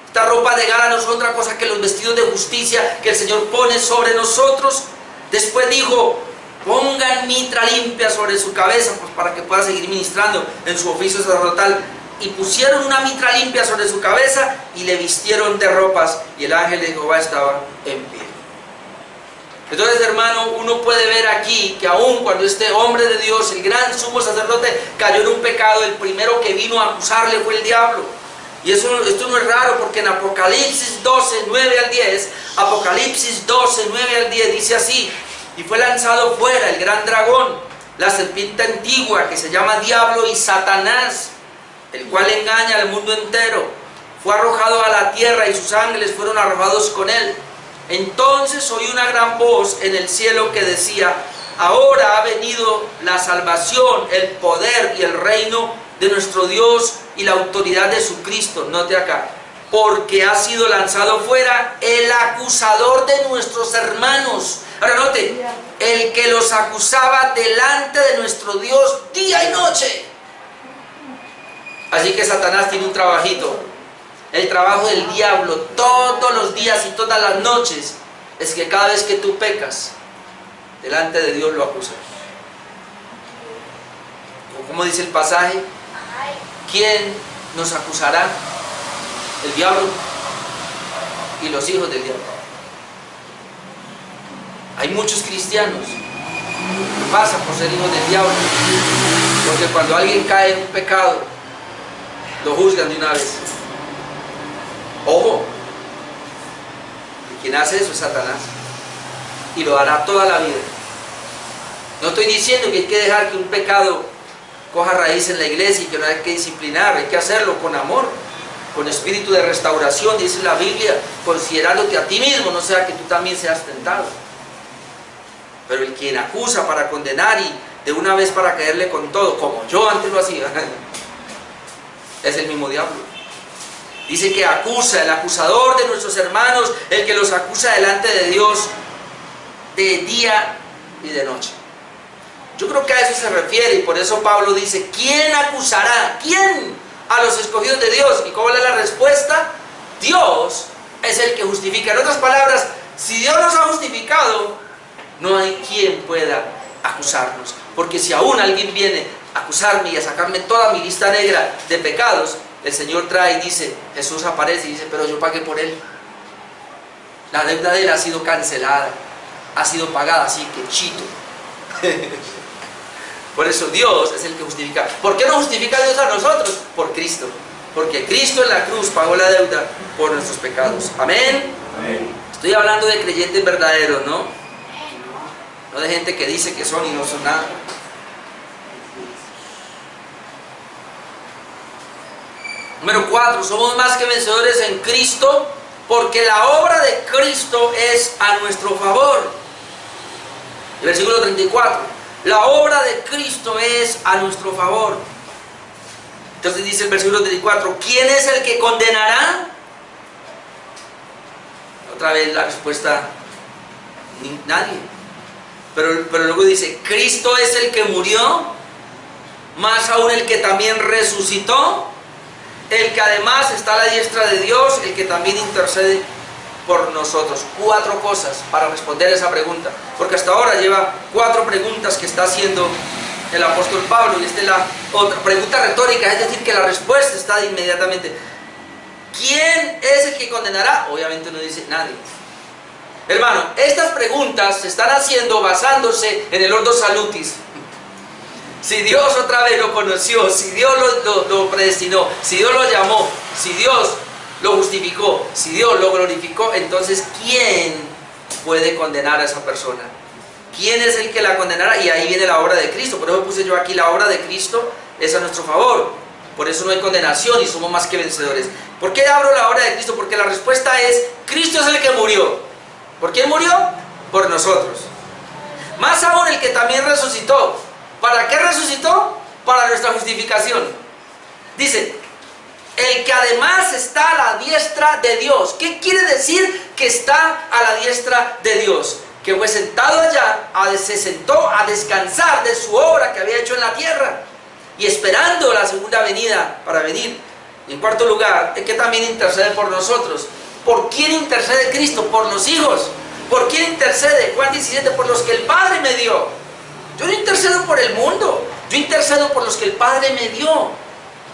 Esta ropa de gala no es otra cosa que los vestidos de justicia que el Señor pone sobre nosotros. Después dijo, pongan mitra limpia sobre su cabeza, pues para que pueda seguir ministrando en su oficio sacerdotal. Y pusieron una mitra limpia sobre su cabeza y le vistieron de ropas, y el ángel de Jehová estaba en pie. Entonces, hermano, uno puede ver aquí que aun cuando este hombre de Dios, el gran sumo sacerdote, cayó en un pecado, el primero que vino a acusarle fue el diablo. Y esto no es raro, porque en Apocalipsis 12, 9 al 10, Apocalipsis 12, 9 al 10 dice así: y fue lanzado fuera el gran dragón, la serpiente antigua, que se llama Diablo y Satanás, el cual engaña al mundo entero. Fue arrojado a la tierra y sus ángeles fueron arrojados con él. Entonces oí una gran voz en el cielo que decía: ahora ha venido la salvación, el poder y el reino de nuestro Dios y la autoridad de su Cristo. Note acá: porque ha sido lanzado fuera el acusador de nuestros hermanos. Ahora note, el que los acusaba delante de nuestro Dios día y noche. Así que Satanás tiene un trabajito. El trabajo del diablo todos los días y todas las noches es que cada vez que tú pecas, delante de Dios lo acusas. ¿Cómo dice el pasaje? ¿Quién nos acusará? El diablo y los hijos del diablo. Hay muchos cristianos que pasan por ser hijos del diablo, porque cuando alguien cae en un pecado, lo juzgan de una vez. Ojo, quien hace eso es Satanás, y lo hará toda la vida. No estoy diciendo que hay que dejar que un pecado coja raíz en la iglesia y que no hay que disciplinar, hay que hacerlo con amor, con espíritu de restauración, dice la Biblia, considerándote a ti mismo, no sea que tú también seas tentado. Pero el quien acusa para condenar y de una vez para caerle con todo, como yo antes lo hacía, es el mismo diablo. Dice que acusa, el acusador de nuestros hermanos, el que los acusa delante de Dios de día y de noche. Yo creo que a eso se refiere, y por eso Pablo dice: ¿quién acusará? ¿Quién? A los escogidos de Dios. ¿Y cuál es la respuesta? Dios es el que justifica. En otras palabras, si Dios nos ha justificado, no hay quien pueda acusarnos. Porque si aún alguien viene a acusarme y a sacarme toda mi lista negra de pecados, el Señor trae y dice, Jesús aparece y dice: pero yo pagué por él. La deuda de él ha sido cancelada, ha sido pagada, así que chito. Por eso Dios es el que justifica. ¿Por qué no justifica Dios a nosotros? Por Cristo. Porque Cristo en la cruz pagó la deuda por nuestros pecados. Amén. Amén. Estoy hablando de creyentes verdaderos, ¿no? No de gente que dice que son y no son nada. Número 4, somos más que vencedores en Cristo, porque la obra de Cristo es a nuestro favor. El versículo 34, la obra de Cristo es a nuestro favor. Entonces dice el versículo 34, ¿quién es el que condenará? Otra vez la respuesta, nadie. Pero luego dice, Cristo es el que murió, más aún el que también resucitó, el que además está a la diestra de Dios, el que también intercede por nosotros. 4 cosas para responder esa pregunta, porque hasta ahora lleva 4 preguntas que está haciendo el apóstol Pablo, y esta es la otra pregunta retórica, es decir, que la respuesta está de inmediatamente. ¿Quién es el que condenará? Obviamente no dice nadie. Hermano, estas preguntas se están haciendo basándose en el Ordo Salutis. Si Dios otra vez lo conoció, si Dios lo predestinó, si Dios lo llamó, si Dios lo justificó, si Dios lo glorificó, entonces ¿quién puede condenar a esa persona? ¿Quién es el que la condenará? Y ahí viene la obra de Cristo. Por eso puse yo aquí, la obra de Cristo es a nuestro favor. Por eso no hay condenación y somos más que vencedores. ¿Por qué abro la obra de Cristo? Porque la respuesta es, Cristo es el que murió. ¿Por quién murió? Por nosotros. Más aún el que también resucitó. ¿Para qué resucitó? Para nuestra justificación. Dice, el que además está a la diestra de Dios. ¿Qué quiere decir que está a la diestra de Dios? Que fue sentado allá, se sentó a descansar de su obra que había hecho en la tierra, y esperando la segunda venida para venir. Y en cuarto lugar, es que también intercede por nosotros. ¿Por quién intercede Cristo? Por los hijos. ¿Por quién intercede? Juan 17, por los que el Padre me dio. Yo no intercedo por el mundo, yo intercedo por los que el Padre me dio.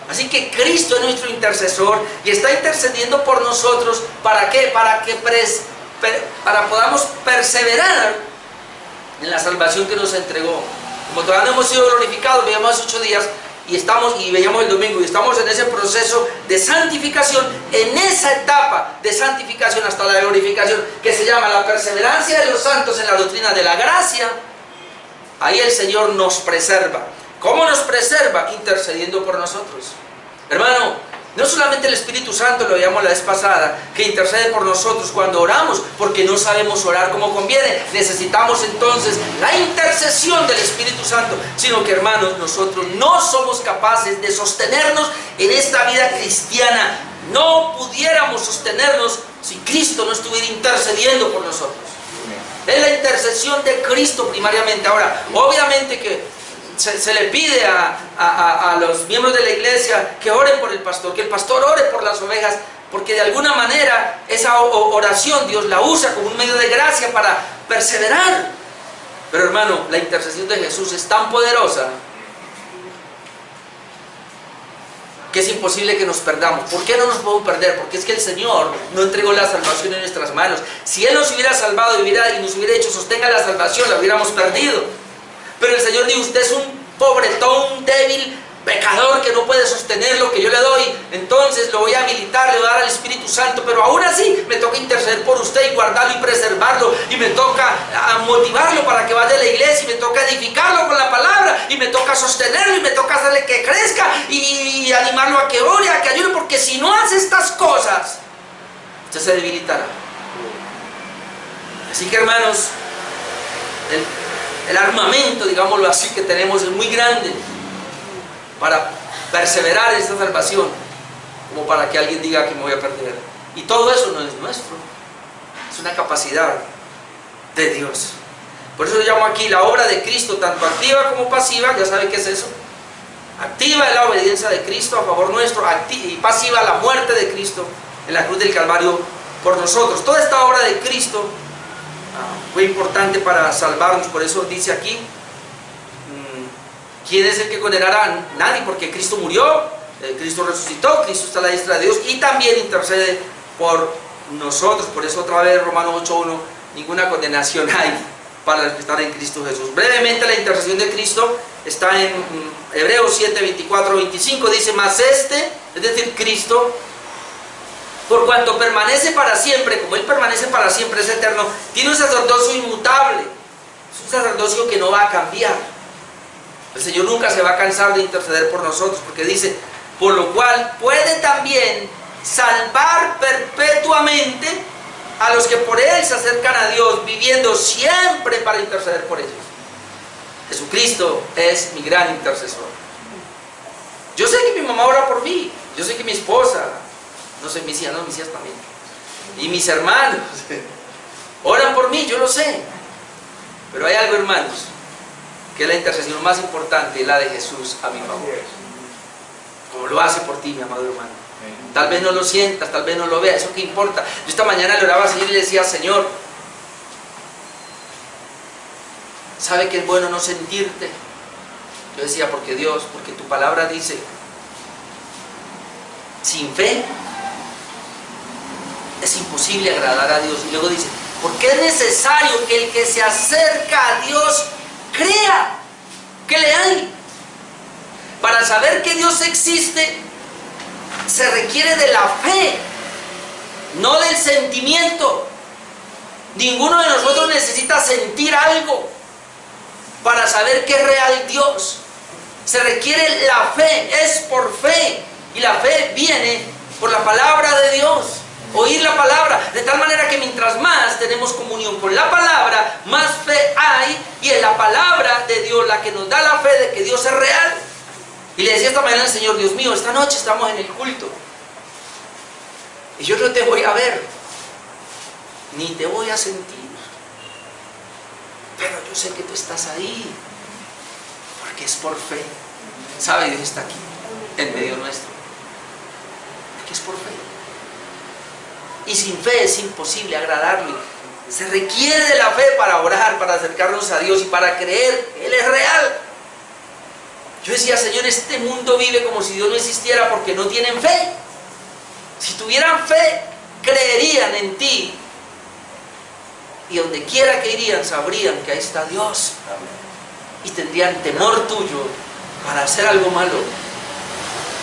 Así que Cristo es nuestro intercesor y está intercediendo por nosotros. ¿Para qué? Para que podamos perseverar en la salvación que nos entregó. Como todavía no hemos sido glorificados, veíamos hace 8 días y veíamos el domingo, y estamos en ese proceso de santificación, en esa etapa de santificación hasta la glorificación, que se llama la perseverancia de los santos en la doctrina de la gracia. Ahí el Señor nos preserva. ¿Cómo nos preserva? Intercediendo por nosotros. Hermano, no solamente el Espíritu Santo, lo veíamos la vez pasada, que intercede por nosotros cuando oramos, porque no sabemos orar como conviene. Necesitamos entonces la intercesión del Espíritu Santo, sino que, hermanos, nosotros no somos capaces de sostenernos en esta vida cristiana. No pudiéramos sostenernos si Cristo no estuviera intercediendo por nosotros. Es la intercesión de Cristo primariamente. Ahora, obviamente que se le pide a los miembros de la iglesia que oren por el pastor, que el pastor ore por las ovejas, porque de alguna manera esa oración Dios la usa como un medio de gracia para perseverar. Pero, hermano, la intercesión de Jesús es tan poderosa que es imposible que nos perdamos. ¿Por qué no nos podemos perder? Porque es que el Señor no entregó la salvación en nuestras manos. Si Él nos hubiera salvado y nos hubiera dicho sostenga la salvación, la hubiéramos perdido. Pero el Señor dijo, usted es un pobretón, un débil, pecador que no puede sostener lo que yo le doy. Entonces lo voy a habilitar, le voy a dar al Espíritu Santo, pero aún así me toca interceder por usted y guardarlo y preservarlo, y me toca motivarlo para que vaya a la iglesia, y me toca edificarlo con la palabra, y me toca sostenerlo, y me toca hacerle que crezca, y animarlo a que ore, a que ayude, porque si no hace estas cosas, usted se debilitará. Así que, hermanos, el armamento, digámoslo así, que tenemos es muy grande para perseverar en esta salvación, como para que alguien diga que me voy a perder. Y todo eso no es nuestro, es una capacidad de Dios. Por eso yo llamo aquí la obra de Cristo, tanto activa como pasiva. Ya saben qué es eso. Activa es la obediencia de Cristo a favor nuestro, y pasiva la muerte de Cristo en la cruz del Calvario por nosotros. Toda esta obra de Cristo fue importante para salvarnos. Por eso dice aquí, ¿quién es el que condenará? Nadie, porque Cristo murió, Cristo resucitó, Cristo está a la diestra de Dios y también intercede por nosotros. Por eso otra vez Romanos 8:1, ninguna condenación hay para los que están en Cristo Jesús. Brevemente, la intercesión de Cristo está en Hebreos 7:24-25, dice, mas este, es decir, Cristo, por cuanto permanece para siempre, como Él permanece para siempre, es eterno, tiene un sacerdocio inmutable, es un sacerdocio que no va a cambiar. El Señor nunca se va a cansar de interceder por nosotros, porque dice, por lo cual puede también salvar perpetuamente a los que por Él se acercan a Dios, viviendo siempre para interceder por ellos. Jesucristo es mi gran intercesor. Yo sé que mi mamá ora por mí, yo sé que mi esposa, no sé, mis hijas también, y mis hermanos oran por mí, yo lo sé. Pero hay algo, hermanos, que es la intercesión más importante, la de Jesús a mi favor, como lo hace por ti, mi amado hermano. Tal vez no lo sientas, tal vez no lo veas, eso qué importa. Yo esta mañana le oraba al Señor y le decía, Señor, ¿sabe que es bueno no sentirte? Yo decía, porque Dios, porque tu palabra dice, sin fe es imposible agradar a Dios. Y luego dice, porque es necesario que el que se acerca a Dios crea que le hay. Para saber que Dios existe se requiere de la fe, no del sentimiento. Ninguno de nosotros necesita sentir algo para saber que es real Dios. Se requiere la fe, es por fe, y la fe viene por la palabra de Dios. Oír la palabra, de tal manera que mientras más tenemos comunión con la palabra, más fe hay, y es la palabra de Dios la que nos da la fe de que Dios es real. Y le decía esta mañana al Señor, Dios mío, esta noche estamos en el culto y yo no te voy a ver ni te voy a sentir, pero yo sé que tú estás ahí porque es por fe. ¿Sabe? Dios está aquí en medio nuestro porque es por fe. Y sin fe es imposible agradarle. Se requiere de la fe para orar, para acercarnos a Dios y para creer que Él es real. Yo decía, Señor, este mundo vive como si Dios no existiera porque no tienen fe. Si tuvieran fe, creerían en ti y donde quiera que irían sabrían que ahí está Dios. Y tendrían temor tuyo para hacer algo malo.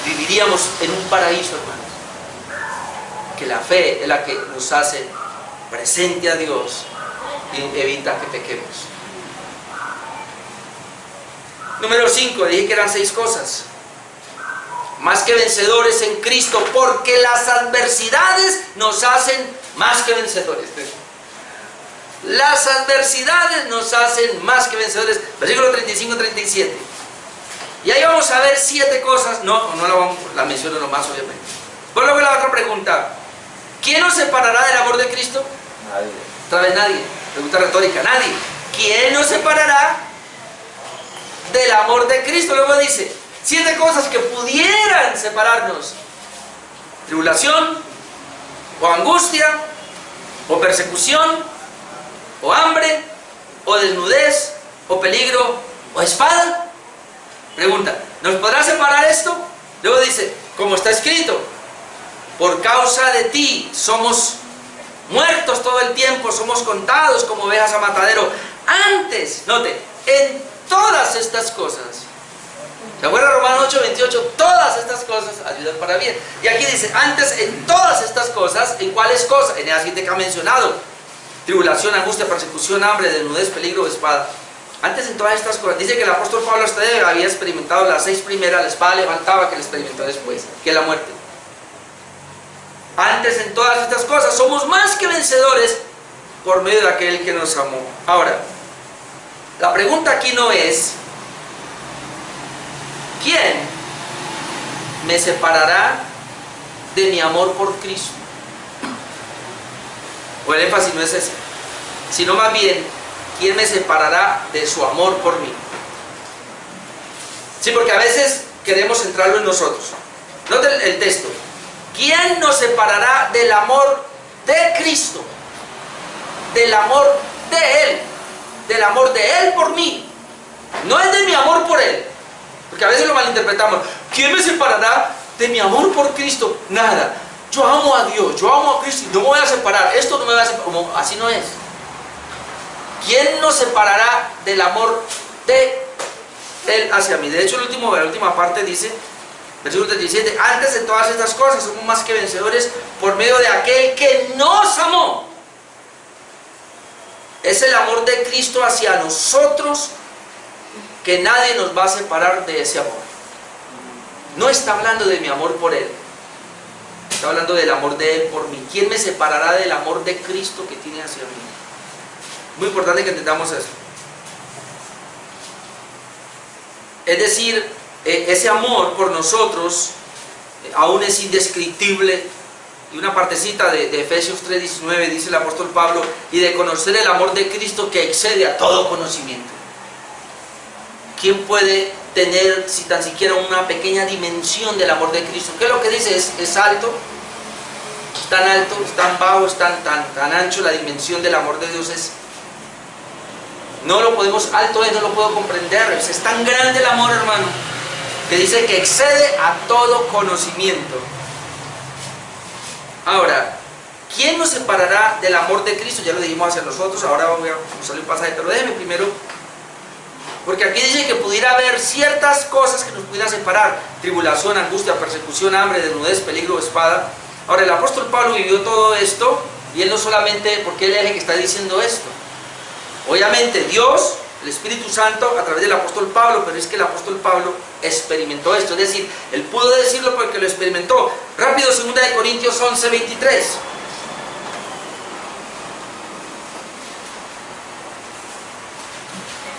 Viviríamos en un paraíso, hermanos. Que la fe es la que nos hace presente a Dios y evita que pequemos. Número 5, dije que eran 6 cosas. Más que vencedores en Cristo, porque las adversidades nos hacen más que vencedores. Las adversidades nos hacen más que vencedores. Versículo 35-37. Y ahí vamos a ver 7 cosas. No la menciono nomás, obviamente. Por luego la otra pregunta. ¿Quién nos separará del amor de Cristo? Nadie. Otra vez nadie. Pregunta retórica. Nadie. ¿Quién nos separará del amor de Cristo? Luego dice 7 cosas que pudieran separarnos: tribulación, o angustia, o persecución, o hambre, o desnudez, o peligro, o espada. Pregunta, ¿nos podrá separar esto? Luego dice, como está escrito, por causa de ti somos muertos todo el tiempo, somos contados como ovejas a matadero. Antes, note, en todas estas cosas, ¿se acuerdan Romanos 8:28? Todas estas cosas ayudan para bien. Y aquí dice, antes en todas estas cosas, ¿en cuáles cosas? En el siguiente que ha mencionado: tribulación, angustia, persecución, hambre, desnudez, peligro, espada. Antes en todas estas cosas, dice que el apóstol Pablo había experimentado las 6 primeras, la espada le faltaba que le experimentó después, que es la muerte. Antes en todas estas cosas somos más que vencedores por medio de aquel que nos amó. Ahora, la pregunta aquí no es ¿quién me separará de mi amor por Cristo? O el énfasis no es ese, sino más bien, ¿quién me separará de su amor por mí? Sí, porque a veces queremos centrarlo en nosotros. Noten el texto. ¿Quién nos separará del amor de Cristo? Del amor de Él. Del amor de Él por mí. No es de mi amor por Él. Porque a veces lo malinterpretamos. ¿Quién me separará de mi amor por Cristo? Nada. Yo amo a Dios, yo amo a Cristo y no me voy a separar. Esto no me va a separar. Como, así no es. ¿Quién nos separará del amor de Él hacia mí? De hecho, la última parte dice, versículo 37, antes de todas estas cosas somos más que vencedores por medio de aquel que nos amó. Es el amor de Cristo hacia nosotros, que nadie nos va a separar de ese amor. No está hablando de mi amor por Él, está hablando del amor de Él por mí. ¿Quién me separará del amor de Cristo que tiene hacia mí? Muy importante que entendamos eso. Es decir, ese amor por nosotros aún es indescriptible. Y una partecita de Efesios 3:19 dice el apóstol Pablo, y de conocer el amor de Cristo que excede a todo conocimiento. ¿Quién puede tener si tan siquiera una pequeña dimensión del amor de Cristo? ¿Qué es lo que dice? ¿Es alto? ¿Es tan alto? ¿Es tan bajo? ¿Es tan ancho? La dimensión del amor de Dios es... No lo podemos, alto es, no lo puedo comprender. Es tan grande el amor, hermano, que dice que excede a todo conocimiento. Ahora, ¿quién nos separará del amor de Cristo? Ya lo dijimos hacia nosotros, ahora voy a usar un pasaje, pero déjeme primero, porque aquí dice que pudiera haber ciertas cosas que nos pudieran separar: tribulación, angustia, persecución, hambre, desnudez, peligro, espada. Ahora, el apóstol Pablo vivió todo esto, y él no solamente, porque él es el que está diciendo esto. Obviamente Dios, el Espíritu Santo, a través del apóstol Pablo, pero es que el apóstol Pablo experimentó esto, es decir, él pudo decirlo porque lo experimentó. Rápido, 2 Corintios 11:23.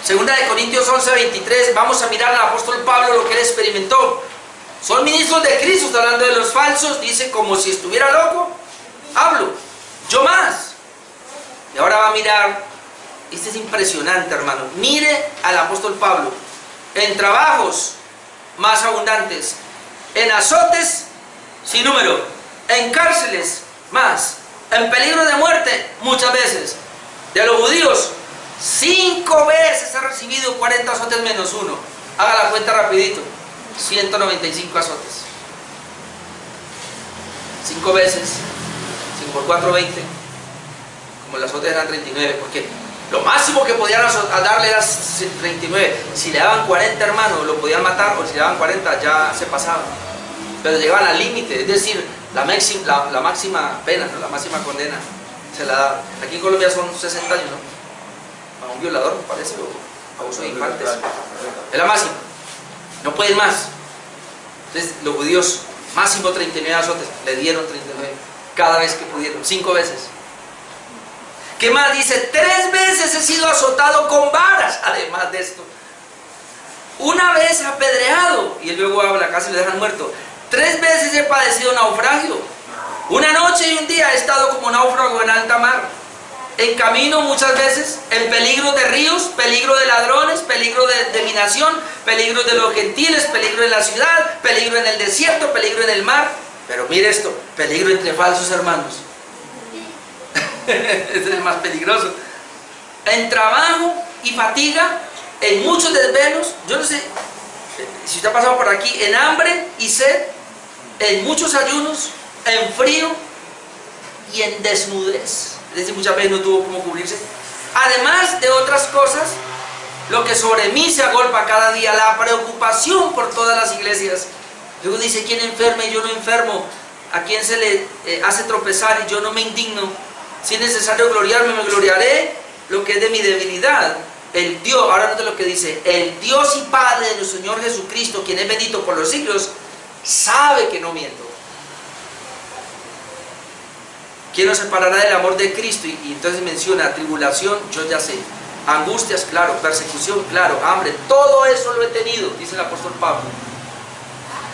Segunda de Corintios 11:23, vamos a mirar al apóstol Pablo lo que él experimentó. Son ministros de Cristo, está hablando de los falsos, dice, como si estuviera loco, hablo, yo más. Y ahora va a mirar. Este es impresionante, hermano. Mire al apóstol Pablo. En trabajos más abundantes, en azotes sin número, en cárceles más, en peligro de muerte muchas veces. De los judíos, 5 veces ha recibido 40 azotes menos 1. Haga la cuenta rapidito. 195 azotes. 5 veces, 5 por 4, 20. como las otras eran 39, porque lo máximo que podían darle era 39. Si le daban 40, hermano, lo podían matar, o si le daban 40 ya se pasaba. Pero llegaban al límite, es decir, la máxima pena, ¿no? La máxima condena se la daban. Aquí en Colombia son 60 años, ¿no? A un violador, me parece, o abuso de infantes. Es la máxima, no pueden más. Entonces los judíos, máximo 39 azotes, le dieron 39 cada vez que pudieron, 5 veces. ¿Qué más dice? 3 veces he sido azotado con varas, además de esto. Una vez apedreado, y él luego habla, casi le dejan muerto. 3 veces he padecido naufragio. Una noche y un día he estado como náufrago en alta mar. En camino muchas veces, en peligro de ríos, peligro de ladrones, peligro de mi nación, peligro de los gentiles, peligro en la ciudad, peligro en el desierto, peligro en el mar. Pero mire esto, peligro entre falsos hermanos. Es el más peligroso. En trabajo y fatiga, en muchos desvelos, yo no sé si usted ha pasado por aquí, en hambre y sed, en muchos ayunos, en frío y en desnudez. Es decir, muchas veces no tuvo cómo cubrirse. Además de otras cosas, lo que sobre mí se agolpa cada día, la preocupación por todas las iglesias. Luego dice, ¿quién enferma y yo no enfermo? ¿A quién se le hace tropezar y yo no me indigno? Si es necesario gloriarme, me gloriaré lo que es de mi debilidad. El Dios, ahora note lo que dice, el Dios y Padre de nuestro Señor Jesucristo, quien es bendito por los siglos, sabe que no miento. ¿Quién nos separará del amor de Cristo? Y entonces menciona tribulación, yo ya sé. Angustias, claro. Persecución, claro. Hambre, todo eso lo he tenido, dice el apóstol Pablo.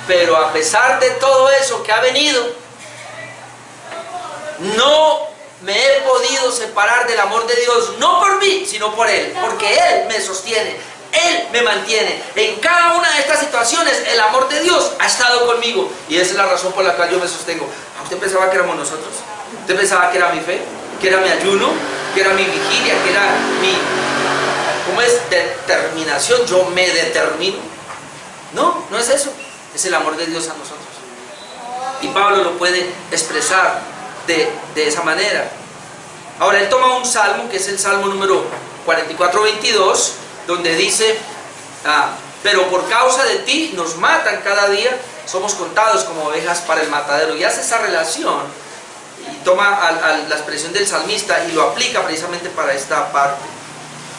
Pero a pesar de todo eso que ha venido, no me he podido separar del amor de Dios, no por mí, sino por Él, porque Él me sostiene, Él me mantiene. En cada una de estas situaciones, el amor de Dios ha estado conmigo, y esa es la razón por la cual yo me sostengo. ¿Usted pensaba que éramos nosotros? ¿Usted pensaba que era mi fe? ¿Que era mi ayuno? ¿Que era mi vigilia? ¿Que era mi, cómo es, determinación? Yo me determino. No, no es eso, es el amor de Dios a nosotros. Y Pablo lo puede expresar de esa manera. Ahora él toma un salmo, que es el salmo número 44:22, donde dice, pero por causa de ti nos matan cada día, somos contados como ovejas para el matadero. Y hace esa relación y toma la expresión del salmista y lo aplica precisamente para esta parte.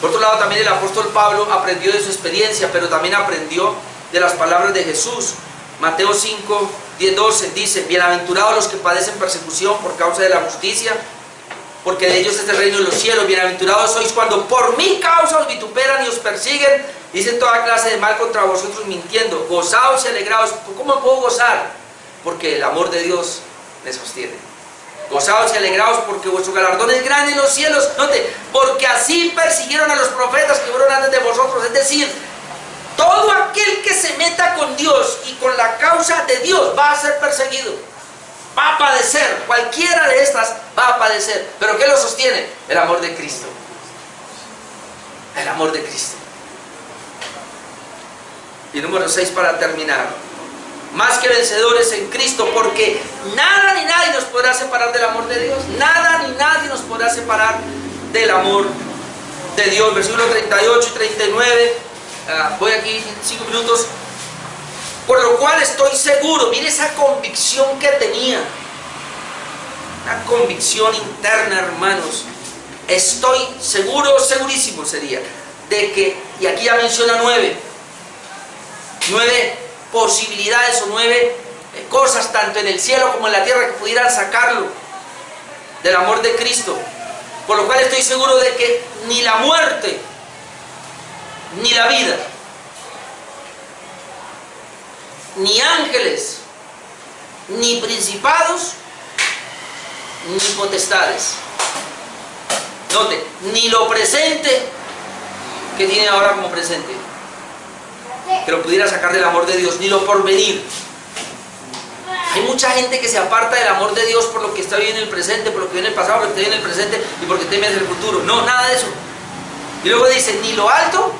Por otro lado, también el apóstol Pablo aprendió de su experiencia, pero también aprendió de las palabras de Jesús. Mateo 5:10-12 dice, bienaventurados los que padecen persecución por causa de la justicia, porque de ellos es el reino de los cielos. Bienaventurados sois cuando por mi causa os vituperan y os persiguen, dicen toda clase de mal contra vosotros mintiendo. Gozaos y alegraos. ¿Cómo puedo gozar? Porque el amor de Dios me sostiene. Gozaos y alegraos porque vuestro galardón es grande en los cielos. Note, porque así persiguieron a los profetas que fueron antes de vosotros. Es decir, todo aquel que se meta con Dios y con la causa de Dios va a ser perseguido, va a padecer. Cualquiera de estas va a padecer. ¿Pero qué lo sostiene? El amor de Cristo. El amor de Cristo. Y número 6 para terminar. Más que vencedores en Cristo, porque nada ni nadie nos podrá separar del amor de Dios. Nada ni nadie nos podrá separar del amor de Dios. Versículos 38 y 39. Voy aquí 5 minutos. Por lo cual estoy seguro, mire esa convicción que tenía, una convicción interna, hermanos. Estoy seguro, segurísimo sería, de que, y aquí ya menciona 9 posibilidades o 9 cosas, tanto en el cielo como en la tierra, que pudieran sacarlo del amor de Cristo. Por lo cual estoy seguro de que ni la muerte, ni la vida, ni ángeles, ni principados, ni potestades. Note, ni lo presente que tiene ahora como presente, que lo pudiera sacar del amor de Dios, ni lo porvenir. Hay mucha gente que se aparta del amor de Dios por lo que está bien en el presente, por lo que viene en el pasado, por lo que está bien en el presente y porque teme hacia el futuro. No, nada de eso. Y luego dice, ni lo alto,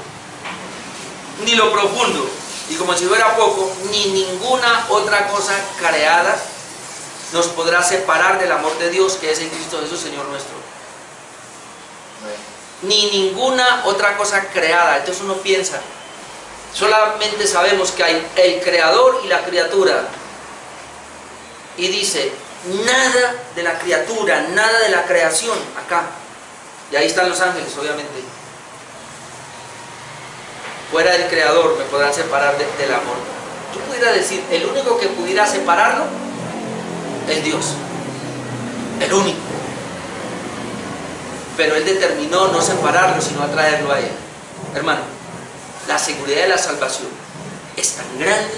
ni lo profundo, y como si fuera poco, ni ninguna otra cosa creada nos podrá separar del amor de Dios que es en Cristo Jesús, Señor nuestro. ni ninguna otra cosa creada. Entonces uno piensa, solamente sabemos que hay el creador y la criatura, y dice, nada de la criatura, nada de la creación acá, y ahí están los ángeles, obviamente, fuera del creador me podrán separar del amor. Yo pudiera decir, el único que pudiera separarlo es Dios, el único, pero Él determinó no separarlo, sino atraerlo a Él. Hermano, la seguridad de la salvación es tan grande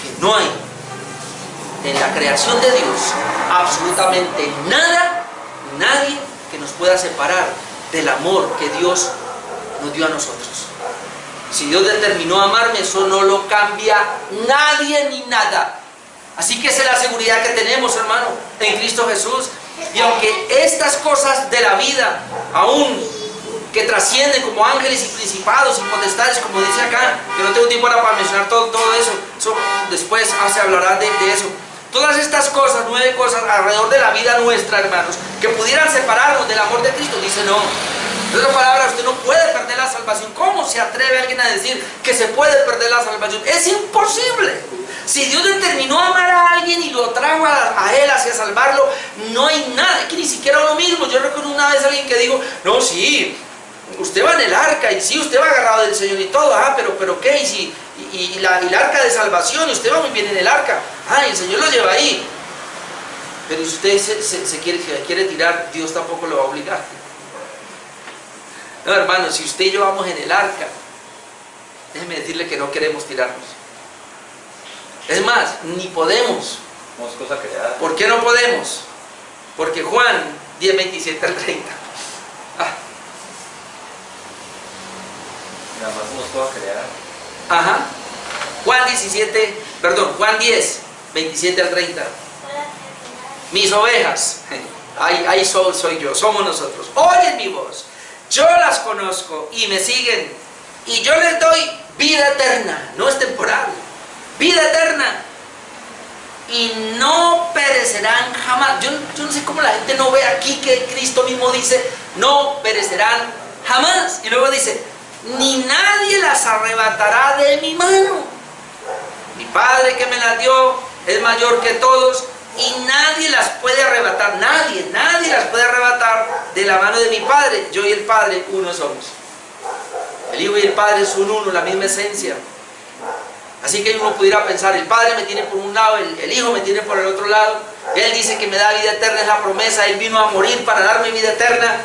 que no hay en la creación de Dios absolutamente nada, nadie que nos pueda separar del amor que Dios nos dio a nosotros. Si Dios determinó amarme, eso no lo cambia nadie ni nada. Así que esa es la seguridad que tenemos, hermano, en Cristo Jesús. Y aunque estas cosas de la vida, aún que trascienden como ángeles y principados y potestades, como dice acá, que no tengo tiempo ahora para mencionar todo eso, después se hablará de eso. Todas estas cosas, 9 cosas alrededor de la vida nuestra, hermanos, que pudieran separarnos del amor de Cristo, dice no. En otras palabras, usted no puede perder la salvación. ¿Cómo se atreve alguien a decir que se puede perder la salvación? Es imposible. Si Dios determinó amar a alguien y lo trajo a Él hacia salvarlo, no hay nada, que ni siquiera uno mismo. Yo recuerdo una vez a alguien que dijo, no, sí, usted va en el arca, y sí, usted va agarrado del Señor y todo, pero ¿qué? Y la arca de salvación, y usted va muy bien en el arca, y el Señor lo lleva ahí. Pero si usted se quiere tirar, Dios tampoco lo va a obligar. No, hermano, si usted y yo vamos en el arca, déjeme decirle que no queremos tirarnos. Es más, ni podemos. Somos cosa creada. ¿Por qué no podemos? Porque Juan 10, 27 al 30. Nada más somos cosa creada. Ajá. Juan 10, 27 al 30. Mis ovejas, ahí soy yo, somos nosotros. Oyen mi voz, yo las conozco y me siguen, y yo les doy vida eterna, no es temporal, vida eterna, y no perecerán jamás. Yo no sé cómo la gente no ve aquí que Cristo mismo dice, no perecerán jamás, y luego dice, ni nadie las arrebatará de mi mano. Mi Padre que me las dio es mayor que todos, y nadie las puede arrebatar, nadie las puede arrebatar de la mano de mi Padre. Yo y el Padre uno somos. El Hijo y el Padre son uno, la misma esencia. Así que uno pudiera pensar, el Padre me tiene por un lado, el Hijo me tiene por el otro lado. Él dice que me da vida eterna, es la promesa, Él vino a morir para darme vida eterna.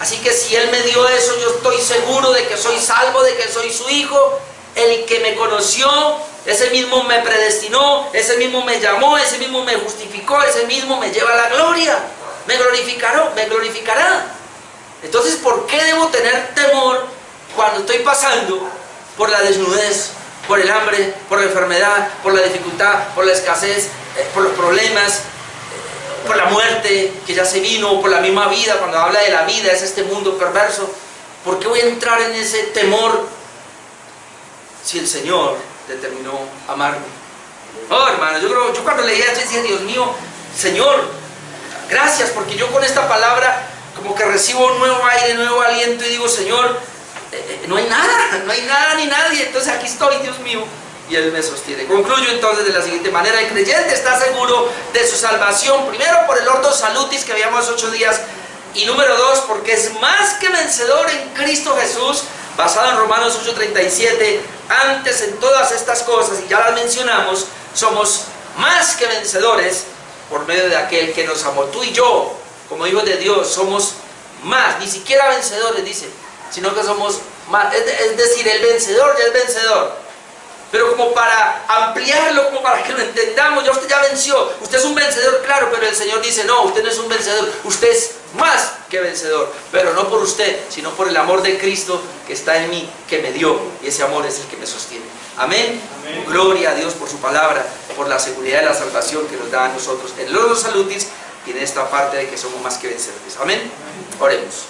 Así que si Él me dio eso, yo estoy seguro de que soy salvo, de que soy su Hijo. El que me conoció, ese mismo me predestinó, ese mismo me llamó, ese mismo me justificó, ese mismo me lleva a la gloria, me glorificará. Entonces, ¿por qué debo tener temor cuando estoy pasando por la desnudez, por el hambre, por la enfermedad, por la dificultad, por la escasez, por los problemas, por la muerte que ya se vino, por la misma vida? Cuando habla de la vida, es este mundo perverso. ¿Por qué voy a entrar en ese temor si el Señor determinó amarme? Oh, hermano, yo cuando leía esto decía, Dios mío, Señor, gracias, porque yo con esta palabra como que recibo un nuevo aire, nuevo aliento, y digo, Señor, no hay nada ni nadie, entonces aquí estoy, Dios mío, y Él me sostiene. Concluyo entonces de la siguiente manera: el creyente está seguro de su salvación, primero por el ordo salutis que veíamos 8 días, y número 2, porque es más que vencedor en Cristo Jesús, basado en Romanos 8:37. Antes, en todas estas cosas, y ya las mencionamos, somos más que vencedores por medio de aquel que nos amó. Tú y yo, como hijos de Dios, somos más, ni siquiera vencedores, dice, sino que somos más. Es decir, el vencedor ya es vencedor. Pero como para ampliarlo, como para que lo entendamos, ya usted ya venció. Usted es un vencedor, claro, pero el Señor dice, no, usted no es un vencedor, usted es más que vencedor. Pero no por usted, sino por el amor de Cristo que está en mí, que me dio. Y ese amor es el que me sostiene. Amén. Amén. Gloria a Dios por su palabra, por la seguridad de la salvación que nos da a nosotros. En el ordo salutis tiene esta parte de que somos más que vencedores. Amén. Oremos.